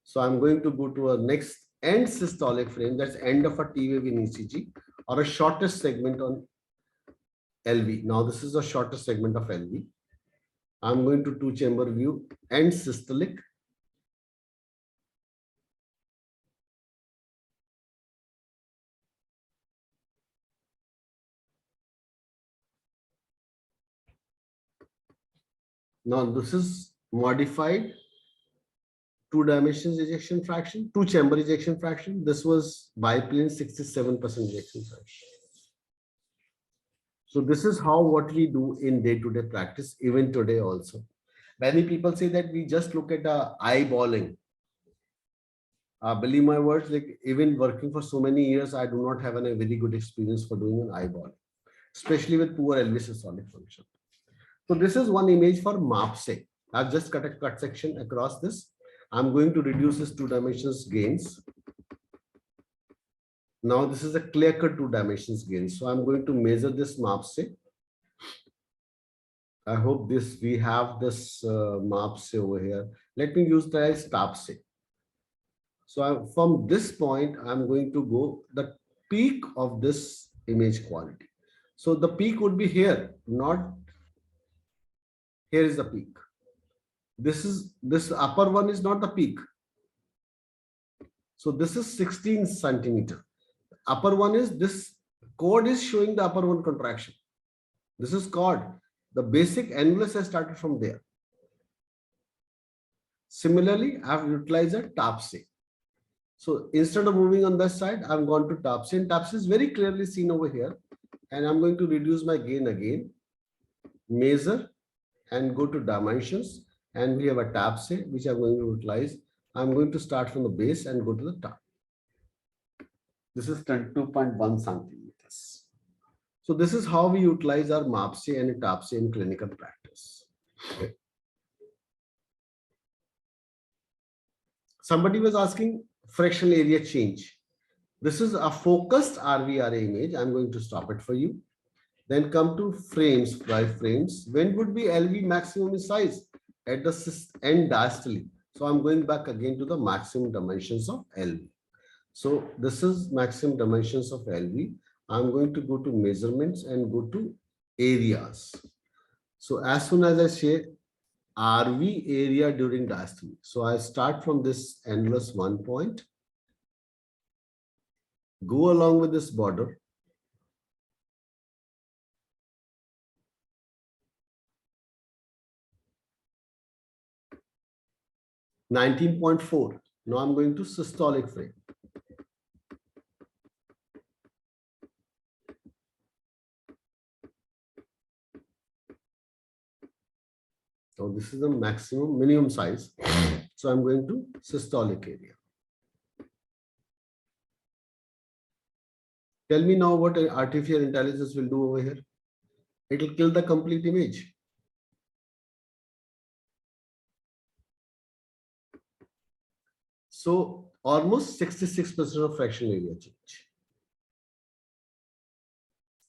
So I'm going to go to a next end systolic frame. That's end of a T wave in ECG or a shortest segment on LV. Now this is the shortest segment of LV. I'm going to 2-chamber view and systolic. Now this is modified 2 dimensions ejection fraction, 2-chamber ejection fraction. This was biplane 67% ejection fraction. So this is how what we do in day-to-day practice, even today also. Many people say that we just look at eyeballing. Believe my words, like even working for so many years, I do not have a very good experience for doing an eyeball, especially with poor LV systolic function. So this is one image for MAPSE. I've just cut a cut section across this. I'm going to reduce this 2 dimensions gains. Now this is a clear-cut 2 dimensions gain. So I'm going to measure this MAPSE. I hope we have this MAPSE over here. Let me use the as TAPSE. So from this point, I'm going to go the peak of this image quality. So the peak would be here, not here is the peak. This upper one is not the peak. So this is 16 centimeter. Upper one is this chord is showing the upper one contraction. This is chord. The basic annulus has started from there. Similarly, I have utilized a TAPSE. So instead of moving on this side, I've gone to TAPSE, and TAPSE is very clearly seen over here. And I'm going to reduce my gain again, measure, and go to dimensions. And we have a TAPSE, which I'm going to utilize. I'm going to start from the base and go to the top. This is 22.1 centimeters. So this is how we utilize our MAPSE and TAPSE in clinical practice. Okay. Somebody was asking fractional area change. This is a focused RVRA image. I'm going to stop it for you. Then come to frames, 5 frames. When would be LV maximum in size? At the end diastole. So I'm going back again to the maximum dimensions of LV. So this is maximum dimensions of LV. I'm going to go to measurements and go to areas. So as soon as I say RV area during diastole, so I start from this endless 1 point, go along with this border, 19.4. Now I'm going to systolic frame. So this is the maximum minimum size. So I'm going to systolic area. Tell me now what artificial intelligence will do over here. It will kill the complete image. So almost 66% of fractional area change.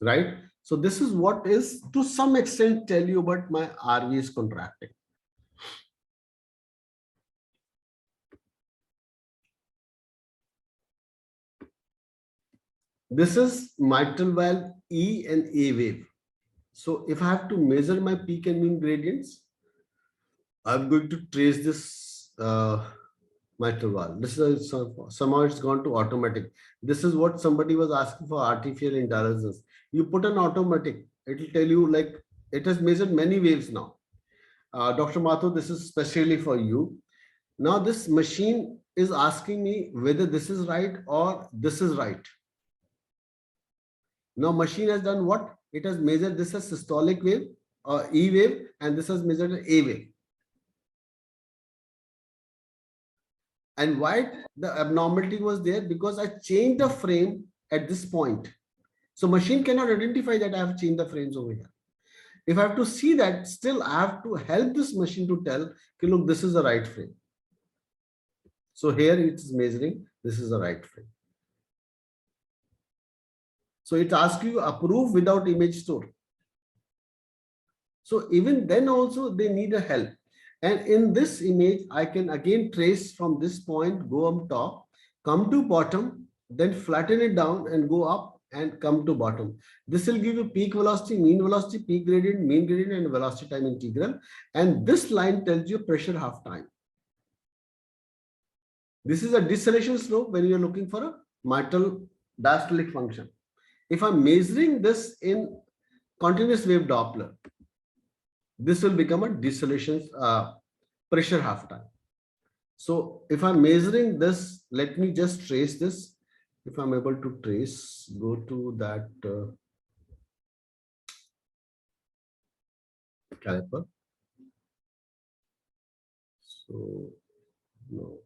Right? So this is what is to some extent tell you about my RV is contracting. This is mitral valve E and A wave. So if I have to measure my peak and mean gradients, I'm going to trace this mitral valve. This is somehow it's gone to automatic. This is what somebody was asking for artificial intelligence. You put an automatic, it will tell you like it has measured many waves now. Dr. Mathur, this is specially for you. Now this machine is asking me whether this is right or this is right. Now machine has done what? It has measured this as systolic wave or E wave, and this has measured an A wave. And why the abnormality was there? Because I changed the frame at this point. So machine cannot identify that I have changed the frames over here. If I have to see that, still I have to help this machine to tell, okay, look, this is the right frame. So here it is measuring, this is the right frame. So it asks you approve without image store. So even then also they need a help. And in this image, I can again trace from this point, go up top, come to bottom, then flatten it down and go up and come to bottom. This will give you peak velocity, peak gradient, mean gradient, and velocity time integral. And this line tells you pressure half time. This is a deceleration slope when you're looking for a mitral diastolic function. If I'm measuring this in continuous wave Doppler, this will become a deceleration pressure half time. So if I'm measuring this, let me just trace this. If I'm able to trace, go to that caliper. So no,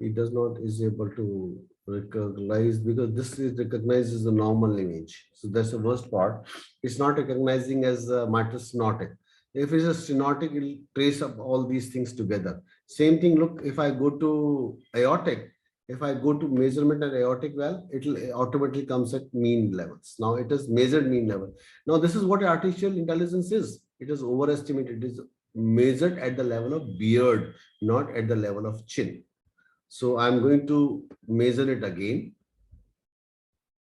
it does not is able to recognize, because this is recognizes the normal image. So that's the worst part. It's not recognizing as mitral stenotic. If it's a stenotic, it will trace up all these things together. Same thing, look, if I go to aortic, if I go to measurement at aortic valve, it will automatically comes at mean levels. Now it is measured mean level. Now this is what artificial intelligence is. It is overestimated. It is measured at the level of beard, not at the level of chin. So I'm going to measure it again.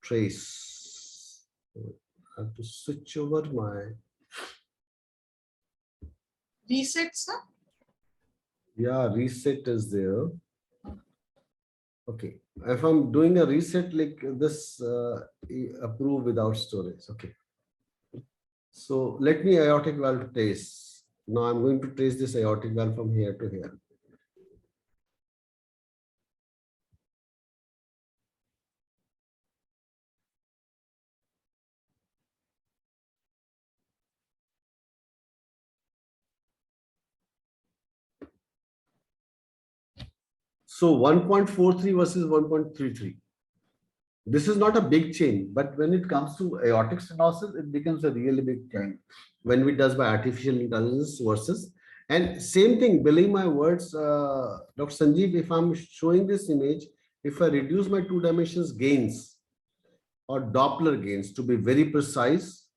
Trace. I have to switch over my reset, sir. Yeah, reset is there. Okay, if I'm doing a reset like this, approve without storage. Okay. So let me aortic valve trace. Now I'm going to trace this aortic valve from here to here. So 1.43 versus 1.33. This is not a big change, but when it comes to aortic stenosis, it becomes a really big change when it does by artificial intelligence versus. And same thing, believe my words, Dr. Sanjeev, if I'm showing this image, if I reduce my 2 dimensions gains, or Doppler gains to be very precise,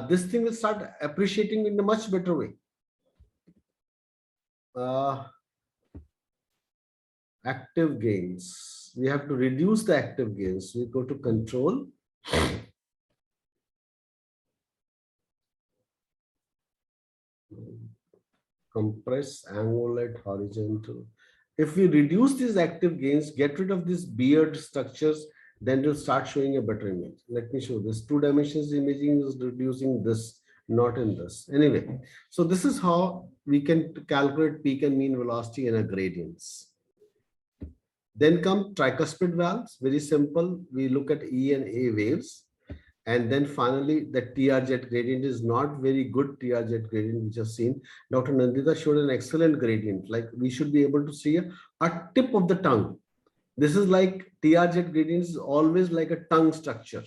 this thing will start appreciating in a much better way. Active gains. We have to reduce the active gains. We go to control. Compress, angulate, horizontal. If we reduce these active gains, get rid of these beard structures, then it'll start showing a better image. Let me show this. 2 dimensions imaging is reducing this, not in this. Anyway, so this is how we can calculate peak and mean velocity and a gradients. Then come tricuspid valves, very simple. We look at E and A waves. And then finally, the TR-jet gradient is not very good TR-jet gradient, which I've seen. Dr. Nandita showed an excellent gradient. Like we should be able to see a tip of the tongue. This is like TR-jet gradient is always like a tongue structure.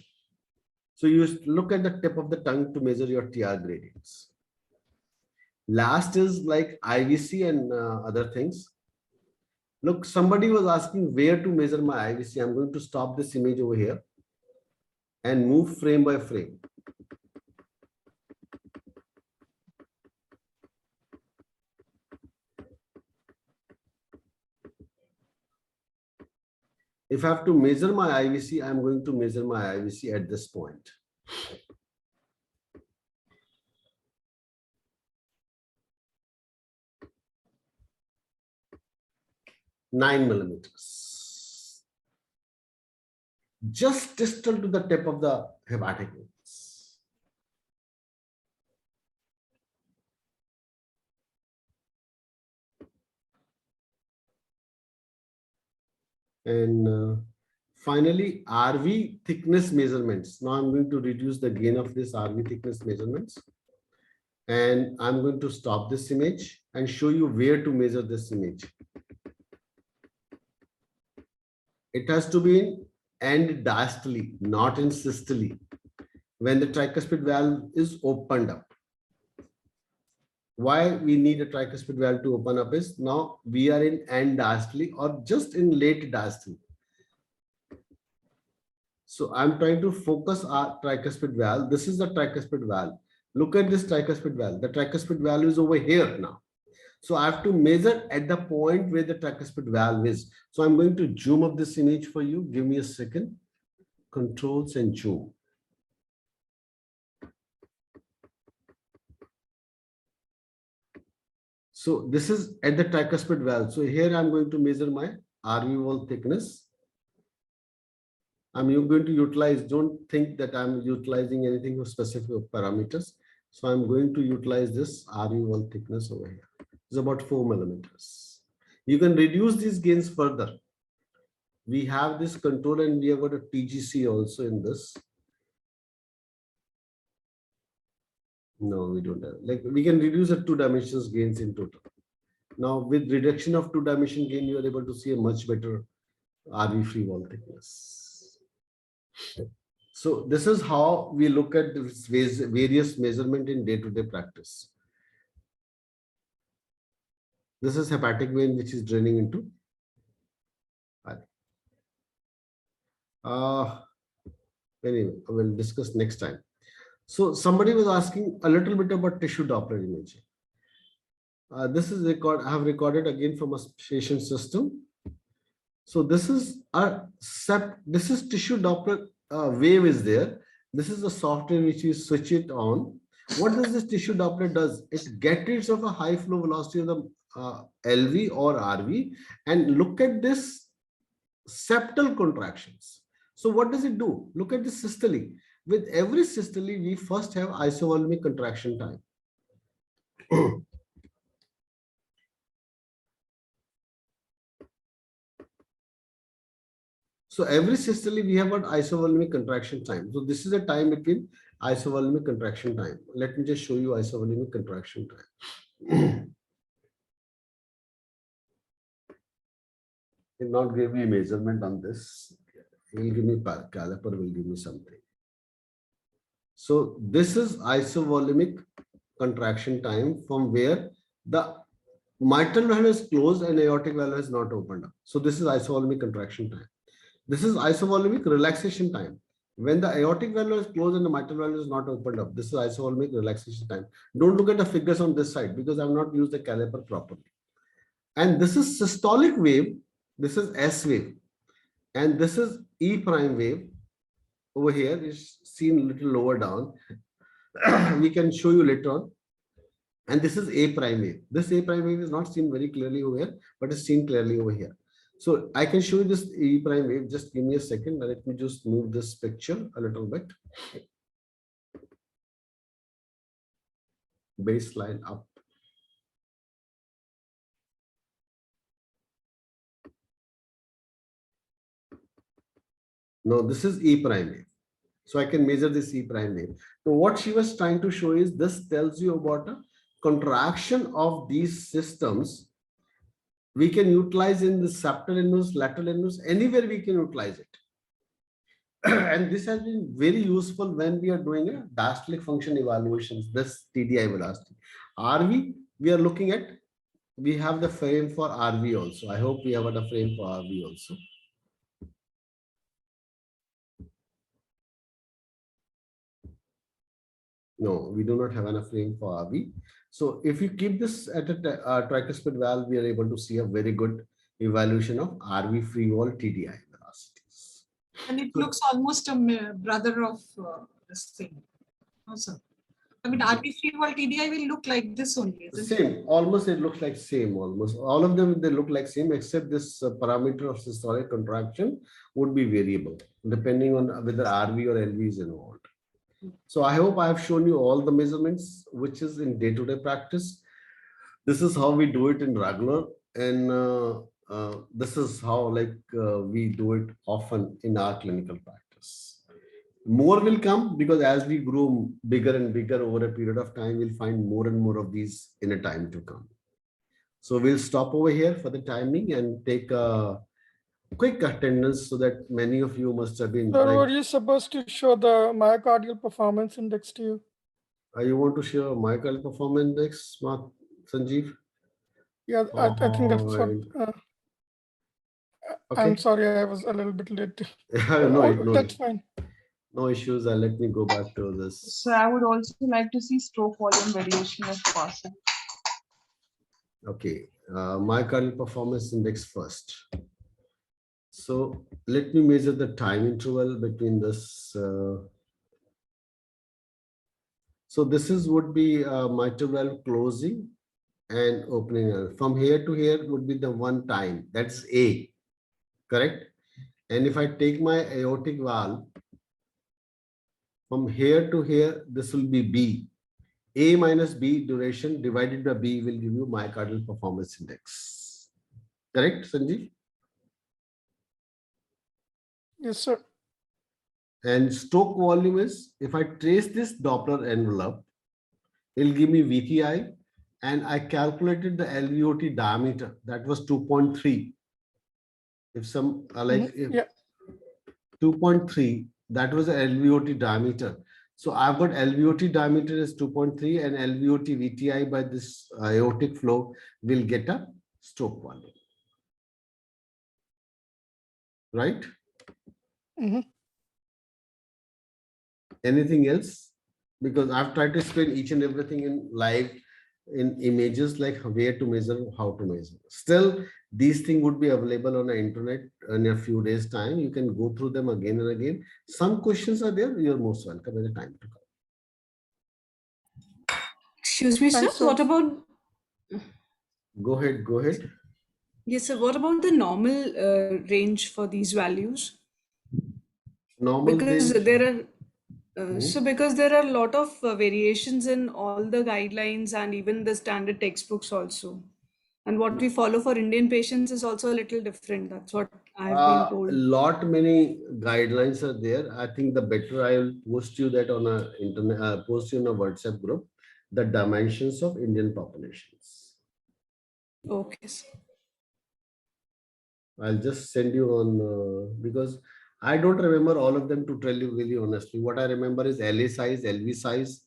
So you look at the tip of the tongue to measure your TR gradients. Last is like IVC and other things. Look, somebody was asking where to measure my IVC. I'm going to stop this image over here and move frame by frame. If I have to measure my IVC, I'm going to measure my IVC at this point. Nine millimeters. Just distal to the tip of the hepatic veins. And finally, RV thickness measurements. Now I'm going to reduce the gain of this RV thickness measurements. And I'm going to stop this image and show you where to measure this image. It has to be in end diastole, not in systole, when the tricuspid valve is opened up. Why we need a tricuspid valve to open up is now we are in end diastole or just in late diastole. So I'm trying to focus our tricuspid valve. This is the tricuspid valve. Look at this tricuspid valve. The tricuspid valve is over here now. So I have to measure at the point where the tricuspid valve is. So I'm going to zoom up this image for you. Give me a second. Controls and zoom. So this is at the tricuspid valve. So here I'm going to measure my RV wall thickness. I'm going to utilize, don't think that I'm utilizing anything for specific parameters. So I'm going to utilize this RV wall thickness over here. It's about 4 millimeters. You can reduce these gains further. We have this control and we have got a TGC also in this. No, we don't have. Like we can reduce the 2 dimensions gains in total. Now with reduction of 2 dimension gain, you are able to see a much better RV free wall thickness. So this is how we look at this various measurement in day-to-day practice. This is hepatic vein which is draining into. Anyway, I will discuss next time. So somebody was asking a little bit about tissue Doppler imaging. This is I have recorded again from a patient system. So this is this is tissue Doppler wave is there. This is the software which you switch it on. What does this tissue Doppler does? It gets rid of a high flow velocity of the LV or RV and look at this septal contractions. So what does it do? Look at the systole. With every systole, we first have isovolumic contraction time. So every systole, we have got isovolumic contraction time. So this is the time between isovolumic contraction time. Let me just show you isovolumic contraction time. It will not give me measurement on this. It will give me caliper, will give me something. So this is isovolumic contraction time from where the mitral valve is closed and aortic valve is not opened up. So this is isovolumic contraction time. This is isovolumic relaxation time. When the aortic valve is closed and the mitral valve is not opened up, this is isovolemic relaxation time. Don't look at the figures on this side because I've not used the caliper properly. And this is systolic wave. This is S wave. And this is E prime wave. Over here is seen a little lower down. We can show you later on. And this is A prime wave. This A prime wave is not seen very clearly over here, but it's seen clearly over here. So I can show you this E prime wave. Just give me a second. Let me just move this picture a little bit. Baseline up. No, this is E prime wave. So I can measure this E prime wave. So what she was trying to show is this tells you about a contraction of these systems. We can utilize in the septal inverse, lateral inverse, anywhere we can utilize it. And this has been very useful when we are doing a diastolic function evaluations, this TDI velocity. RV, we are looking at, we have the frame for RV also. I hope we have a frame for RV also. No, we do not have enough frame for RV. So if you keep this at a tricuspid valve, we are able to see a very good evaluation of RV free wall TDI velocities. And it looks almost a brother of this thing. No, sir. I mean, RB free wall TDI will look like this only. Same, almost it looks like same, almost. All of them, they look like same, except this parameter of systolic contraction would be variable, depending on whether RV or LV is involved. So I hope I have shown you all the measurements, which is in day-to-day practice. This is how we do it in regular, and this is how we do it often in our clinical practice. More will come because as we grow bigger and bigger over a period of time, we'll find more and more of these in a time to come. So we'll stop over here for the timing and take a quick attendance so that many of you must have been. Sir, were you supposed to show the myocardial performance index to you? You want to share myocardial performance index, Sanjeev? Yeah, I think that's what. Okay. I'm sorry, I was a little bit late. No, that's fine. No issues. Let me go back to this. So I would also like to see stroke volume variation if possible. Okay, myocardial performance index first. So let me measure the time interval between this. So this is would be mitral valve closing and opening. From here to here would be the one time. That's A, correct? And if I take my aortic valve, from here to here, this will be B. A minus B duration divided by B will give you myocardial performance index. Correct, Sanjeev? Yes, sir. And stroke volume is, if I trace this Doppler envelope, it'll give me VTI, and I calculated the LVOT diameter. That was 2.3. If some Yeah. 2.3, that was the LVOT diameter. So I've got LVOT diameter is 2.3 and LVOT VTI by this aortic flow will get a stroke volume. Right? Anything else? Because I've tried to explain each and everything in live in images, like where to measure, how to measure. Still, these things would be available on the internet in a few days' time. You can go through them again and again. Some questions are there. You're most welcome at the time to come. Excuse me, sir. What about? Go ahead. Go ahead. Yes, sir. What about the normal range for these values? Normal because range. there are. So because there are a lot of variations in all the guidelines and even the standard textbooks also. And what we follow for Indian patients is also a little different. That's what I've been told. Lot many guidelines are there. I think the better I will post you that on a internet, post you in a WhatsApp group, the dimensions of Indian populations. Okay. Sir. I'll just send you on because I don't remember all of them, to tell you really honestly. What I remember is LA size, LV size.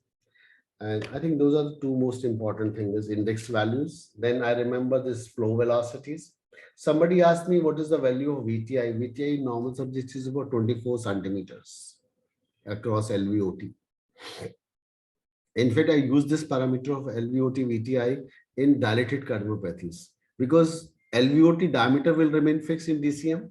And I think those are the two most important things, index values. Then I remember this flow velocities. Somebody asked me what is the value of VTI. VTI in normal subjects is about 24 centimeters. across LVOT. In fact, I use this parameter of LVOT VTI in dilated cardiomyopathies because LVOT diameter will remain fixed in DCM.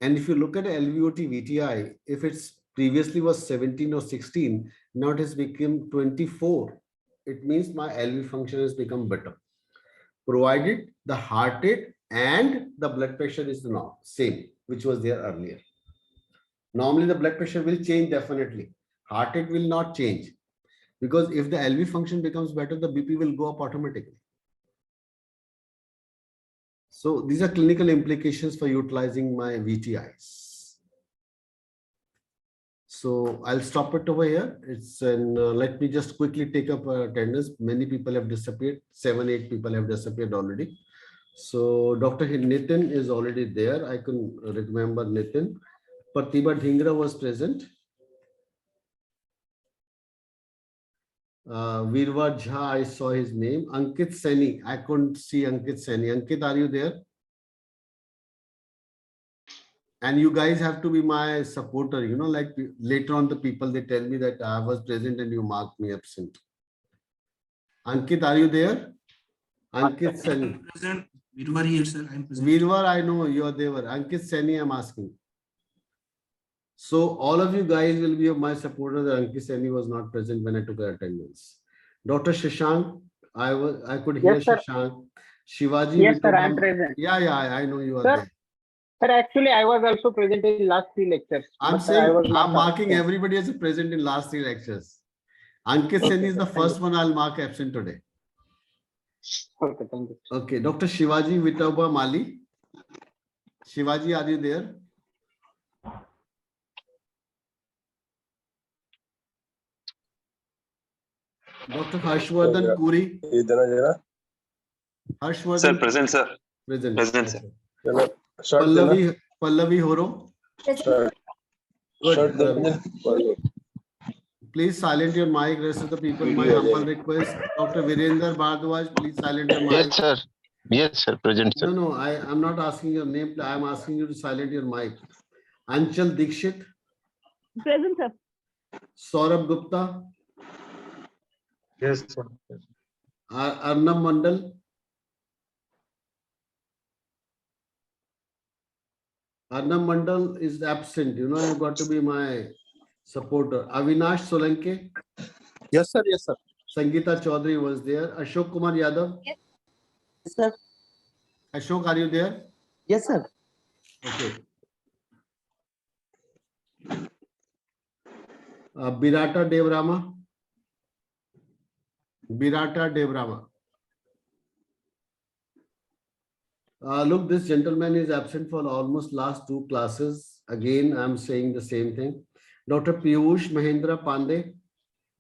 And if you look at LVOT VTI, if it's previously was 17 or 16, now it has become 24. It means my LV function has become better, provided the heart rate and the blood pressure is the same, which was there earlier. Normally, the blood pressure will change definitely. Heart rate will not change because if the LV function becomes better, the BP will go up automatically. So these are clinical implications for utilizing my VTIs. So I'll stop it over here. It's let me just quickly take up attendance. Many people have disappeared. 7, 8 people have disappeared already. So Dr. Nitin is already there. I can remember Nitin. Pratibha Dhingra was present. Virva Jha, I saw his name. Ankit Seni, I couldn't see Ankit Seni. Ankit, are you there? And you guys have to be my supporter, you know, like later on the people, they tell me that I was present and you marked me absent. Ankit, are you there? Ankit Seni. I'm present. Virvar here, sir. I'm present. Virvar, I know you are there. Ankit Seni, I'm asking. So all of you guys will be my supporter. That Ankit Seni was not present when I took attendance. Dr. Shashank, I could hear Yes, sir. Shashank. Shivaji. Yes, sir, I am Vitobam- present. Yeah, I know you are Sir, there. Sir, actually, I was also present in last 3 lectures. I'm but saying I was I'm not marking absent. everybody as a present in last 3 lectures. Ankit Seni is the first one I'll mark absent today. Okay, thank you. Okay, Dr. Shivaji Vitauba Mali. Shivaji, are you there? Dr. Harshvardhan Puri. Harshvardhan. Sir, present, sir. Present. Present, sir. Okay. Pallavi Horo. Good. Please silent your mic. Rest of the people, my humble request. Dr. Virender Bhardwaj, please silent your mic. Yes, sir. Yes, sir. Present, sir. No, I'm not asking your name. I'm asking you to silent your mic. Anchal Dikshit. Present, sir. Saurabh Gupta. Yes, sir. Arnab Mandal. Arnab Mandal is absent. You know, I've got to be my supporter. Avinash Solanke. Yes, sir. Yes, sir. Sangeeta Chaudhary was there. Ashok Kumar Yadav. Yes, sir. Ashok, are you there? Yes, sir. Okay. Birata Devrama. Birata Devrama. Look, this gentleman is absent for almost last 2 classes. Again, I'm saying the same thing. Dr. Piyush Mahendra Pandey.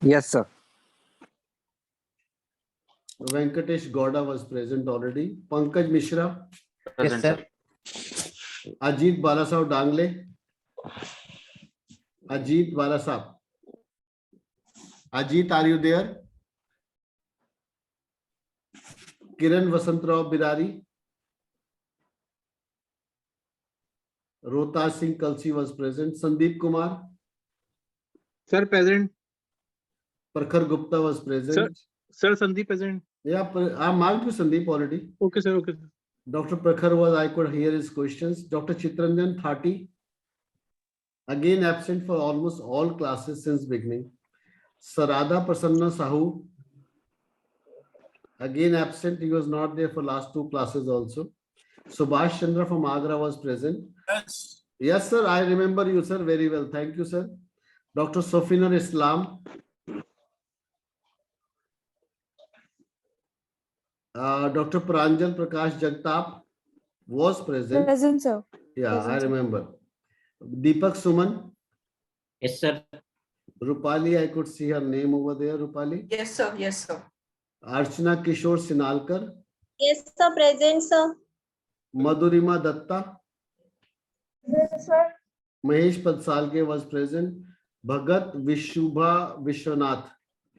Yes, sir. Venkatesh Gowda was present already. Pankaj Mishra. Present, sir. Ajit Balasav Dangle. Ajit Balasav. Ajit, are you there? Kiran Vasantrao Bidari. Rohtaj Singh Kalsi was present. Sandeep Kumar. Sir, present. Prakhar Gupta was present. Sir, Sandeep present. Yeah, I marked you Sandeep already. Okay, sir. Okay, sir. Dr. Prakhar was, I could hear his questions. Dr. Chitranjan Thati. Again absent for almost all classes since beginning. Sarada Prasanna Sahu. Again absent. He was not there for last 2 classes also. Subhash Chandra from Agra was present. Yes. Yes, sir. I remember you, sir. Very well. Thank you, sir. Dr. Sofinar Islam. Dr. Pranjal Prakash Jagtap was present. Present, sir. Yeah, Present, I sir. remember. Deepak Suman. Yes, sir. Rupali, I could see her name over there. Rupali. Yes, sir. Yes, sir. Archana Kishore Sinalkar. Yes, sir. Present, sir. Madhurima Datta. Yes, sir. Mahesh Padsalke was present. Bhagat Vishubha Vishwanath.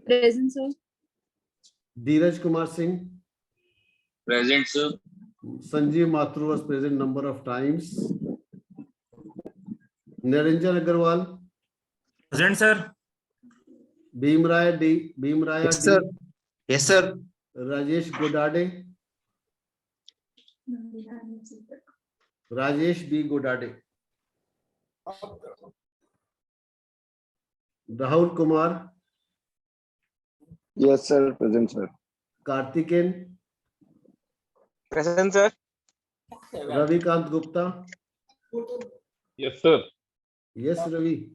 Present, sir. Dheeraj Kumar Singh. Present, sir. Sanjeev Mathur was present number of times. Niranjan Agarwal. Present, sir. Bhimraya D. Bhimraya Yes, D. sir. Yes, sir. Rajesh Godade. Rajesh B. Godade. Rahul Kumar. Yes, sir. Present, sir. Karthikeyan. Present, sir. Ravikant Gupta. Yes, sir. Yes, Ravi.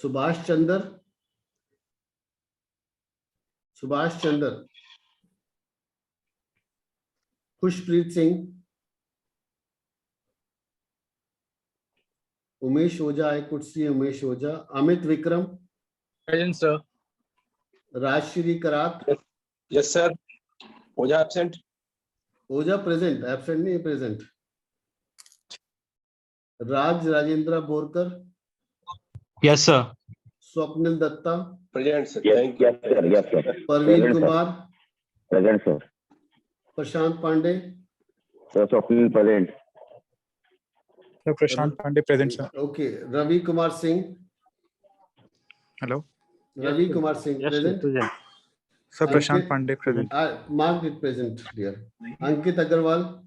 Subhash Chandar. Subhash Chandar. Khushpreet Singh. Umesh Oja, I could see Umesh Oja. Amit Vikram. Present, sir. Rajshri Karat. Yes, sir. Oja absent. Oja present. Absent nahi present. Raj Rajendra Borkar. Yes, sir. Swapnil Datta. Present, sir. Yes, Thank you. yes, sir. Yes, sir. Parveen Present, sir. Kumar. Present, sir. Prashant Pandey. Sir, Swapnil present. Sir, Prashant Pandey present, sir. Okay. Ravi Kumar Singh. Hello. Ravi Kumar Singh present. Sir, Prashant Ankit- Pandey present. Mark it present, dear. Ankit Agarwal.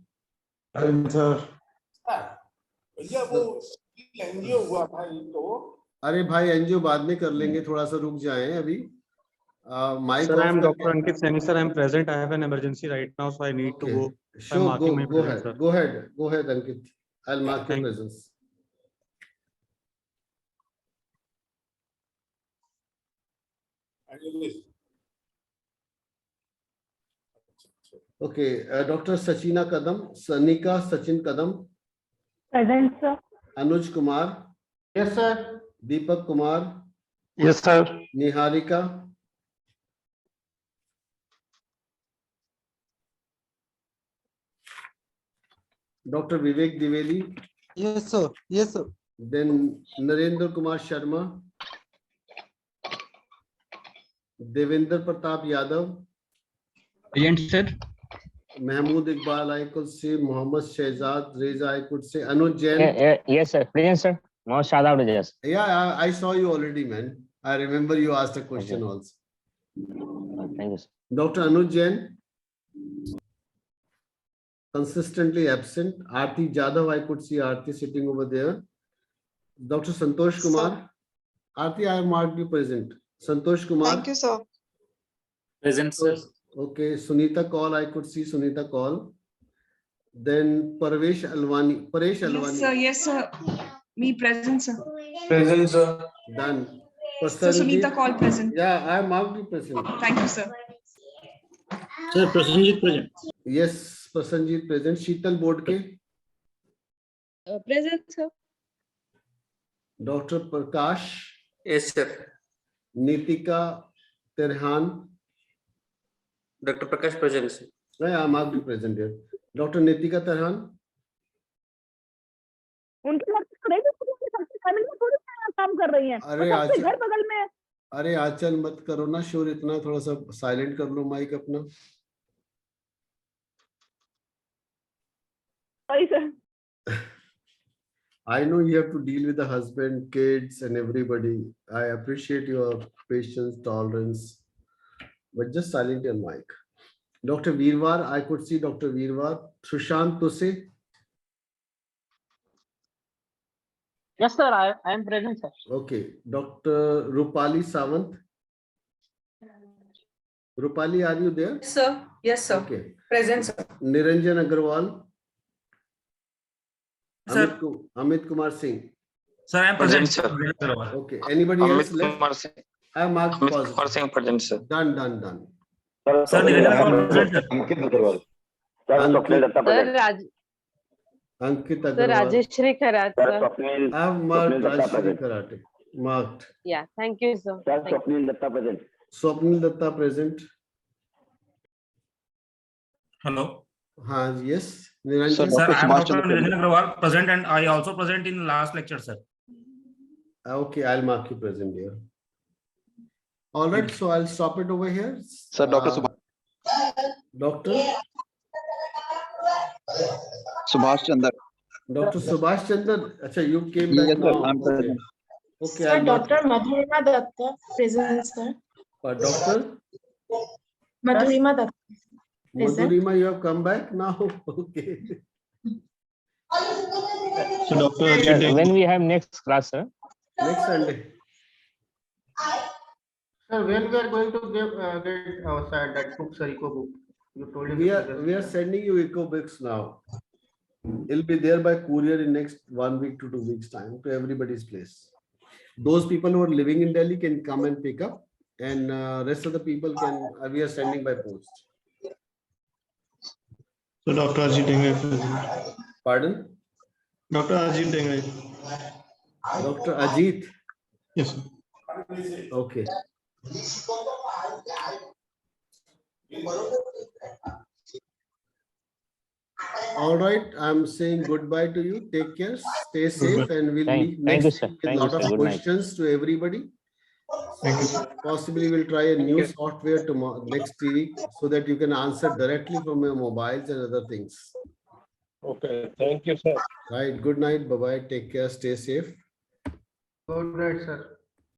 अरे भाई NGO बाद में कर लेंगे, थोड़ा सा रुक जाएं अभी. Mic Sir, I am of Dr. Ankit Saini, sir. I am present. I have an emergency right now, so I need to go. Sure, marking my go presence, ahead. sir. Go ahead, Ankit. I'll mark your Thank you. presence. Okay, Dr. Sachina Kadam, Sanika Sachin Kadam, Present, sir. Anuj Kumar, Yes, sir. Deepak Kumar, Yes, sir. Niharika, Dr. Vivek Dwivedi, Yes, sir. Yes, sir. then Narendra Kumar Sharma, Devendra Pratap Yadav, Present, sir. Mahmood Iqbal, I could say, Mohammad Shehzad Reza, I could say, Anuj Jain. Yes, sir. Present, sir. Most Shadab Rajas. Yeah, I saw you already, man. I remember you asked a question Okay. also. Thank you, sir. Dr. Anuj Jain, consistently absent. Aarti Jadhav, I could see Aarti sitting over there. Dr. Santosh Kumar. Aarti, I have marked you present. Santosh Kumar. Thank you, sir. Present, sir. Okay, Sunita Kaul, I could see Sunita Kaul. Then Paresh Alwani. Yes, sir. Yes, sir. Me present, sir. Present, sir. Done. So Sunita call present. Yeah, I marked you present. Thank you, sir. Sir, Prasenjit present. Yes, Prasanjit present. Sheetal Bodke. Present, sir. Dr. Prakash. Yes, sir. Nitika Terhan. Dr. Prakash present, sir. Yeah, I marked you present here. Dr. Nitika Terhan. उनकी काम कर रही हैं. अरे सबसे घर बगल में. अरे आचल मत करो ना शोर इतना, थोड़ा सा साइलेंट कर लो माइक अपना. Sorry, sir. I know you have to deal with the husband, kids, and everybody. I appreciate your patience, tolerance, but just silent your mic. Dr. Veerwar, I could see Dr. Veerwar. Sushant Tuse. Yes, sir. I am present, sir. Okay. Dr. Rupali Sawant. Rupali, are you there? Yes, sir. Yes, sir. Okay. Present, sir. Niranjan Agarwal. Sir. Amit Kumar Singh. Sir, I am present, sir. Okay. Anybody else left? Singh. I have marked positive. Singh present, sir. Done. Sir, Ankit Agarwal. Sir, Swapnil Datta present. Ankit Sir, Agarwal. Rajeshri Kharat, Sir, sir. Swapnil. I have marked Swapnil Datta Rajshri present. Karate. Marked. Yeah, thank you, sir. Sir, Thank you. Swapnil Datta present. Swapnil Datta present. Hello. Yes. Niranjan. Sir, I am Dr. Niranjan Agrawal present, and I also present in last lecture, sir. Okay, I'll mark you present here. All right, so I'll stop it over here. Sir, Dr. Subhash. Doctor. Subhash Chandra. Dr. Subhash Chandra. Acha, you came back Yes, sir. now. I'm present. Okay, Sir, I'm not. Dr. Madhurima Datta, present, sir. Doctor Madhurima Datta. Present. Madhurima, you have come back now. Okay. So Dr. Ajit, When we have next class, sir? Next Sunday. Sir, when we are going to get outside that book, sir, eco book? You told him. We are sending you eco books now. It'll be there by courier in next 1 week to 2 weeks time to everybody's place. Those people who are living in Delhi can come and pick up, and rest of the people can. We are sending by post. so Dr. Ajit Dengre present. Pardon? Dr. Ajit Dengre. Dr. Ajit. Yes, sir. Okay. All right. I'm saying goodbye to you. Take care. Stay safe, and we'll meet Thank you, next sir. week with Thank a you, lot sir. of Good night. questions to everybody. Thank you. Possibly we'll try a new software tomorrow next week so that you can answer directly from your mobiles and other things. Okay, thank you, sir. Right. Good night. Bye bye. Take care. Stay safe. Good night, sir.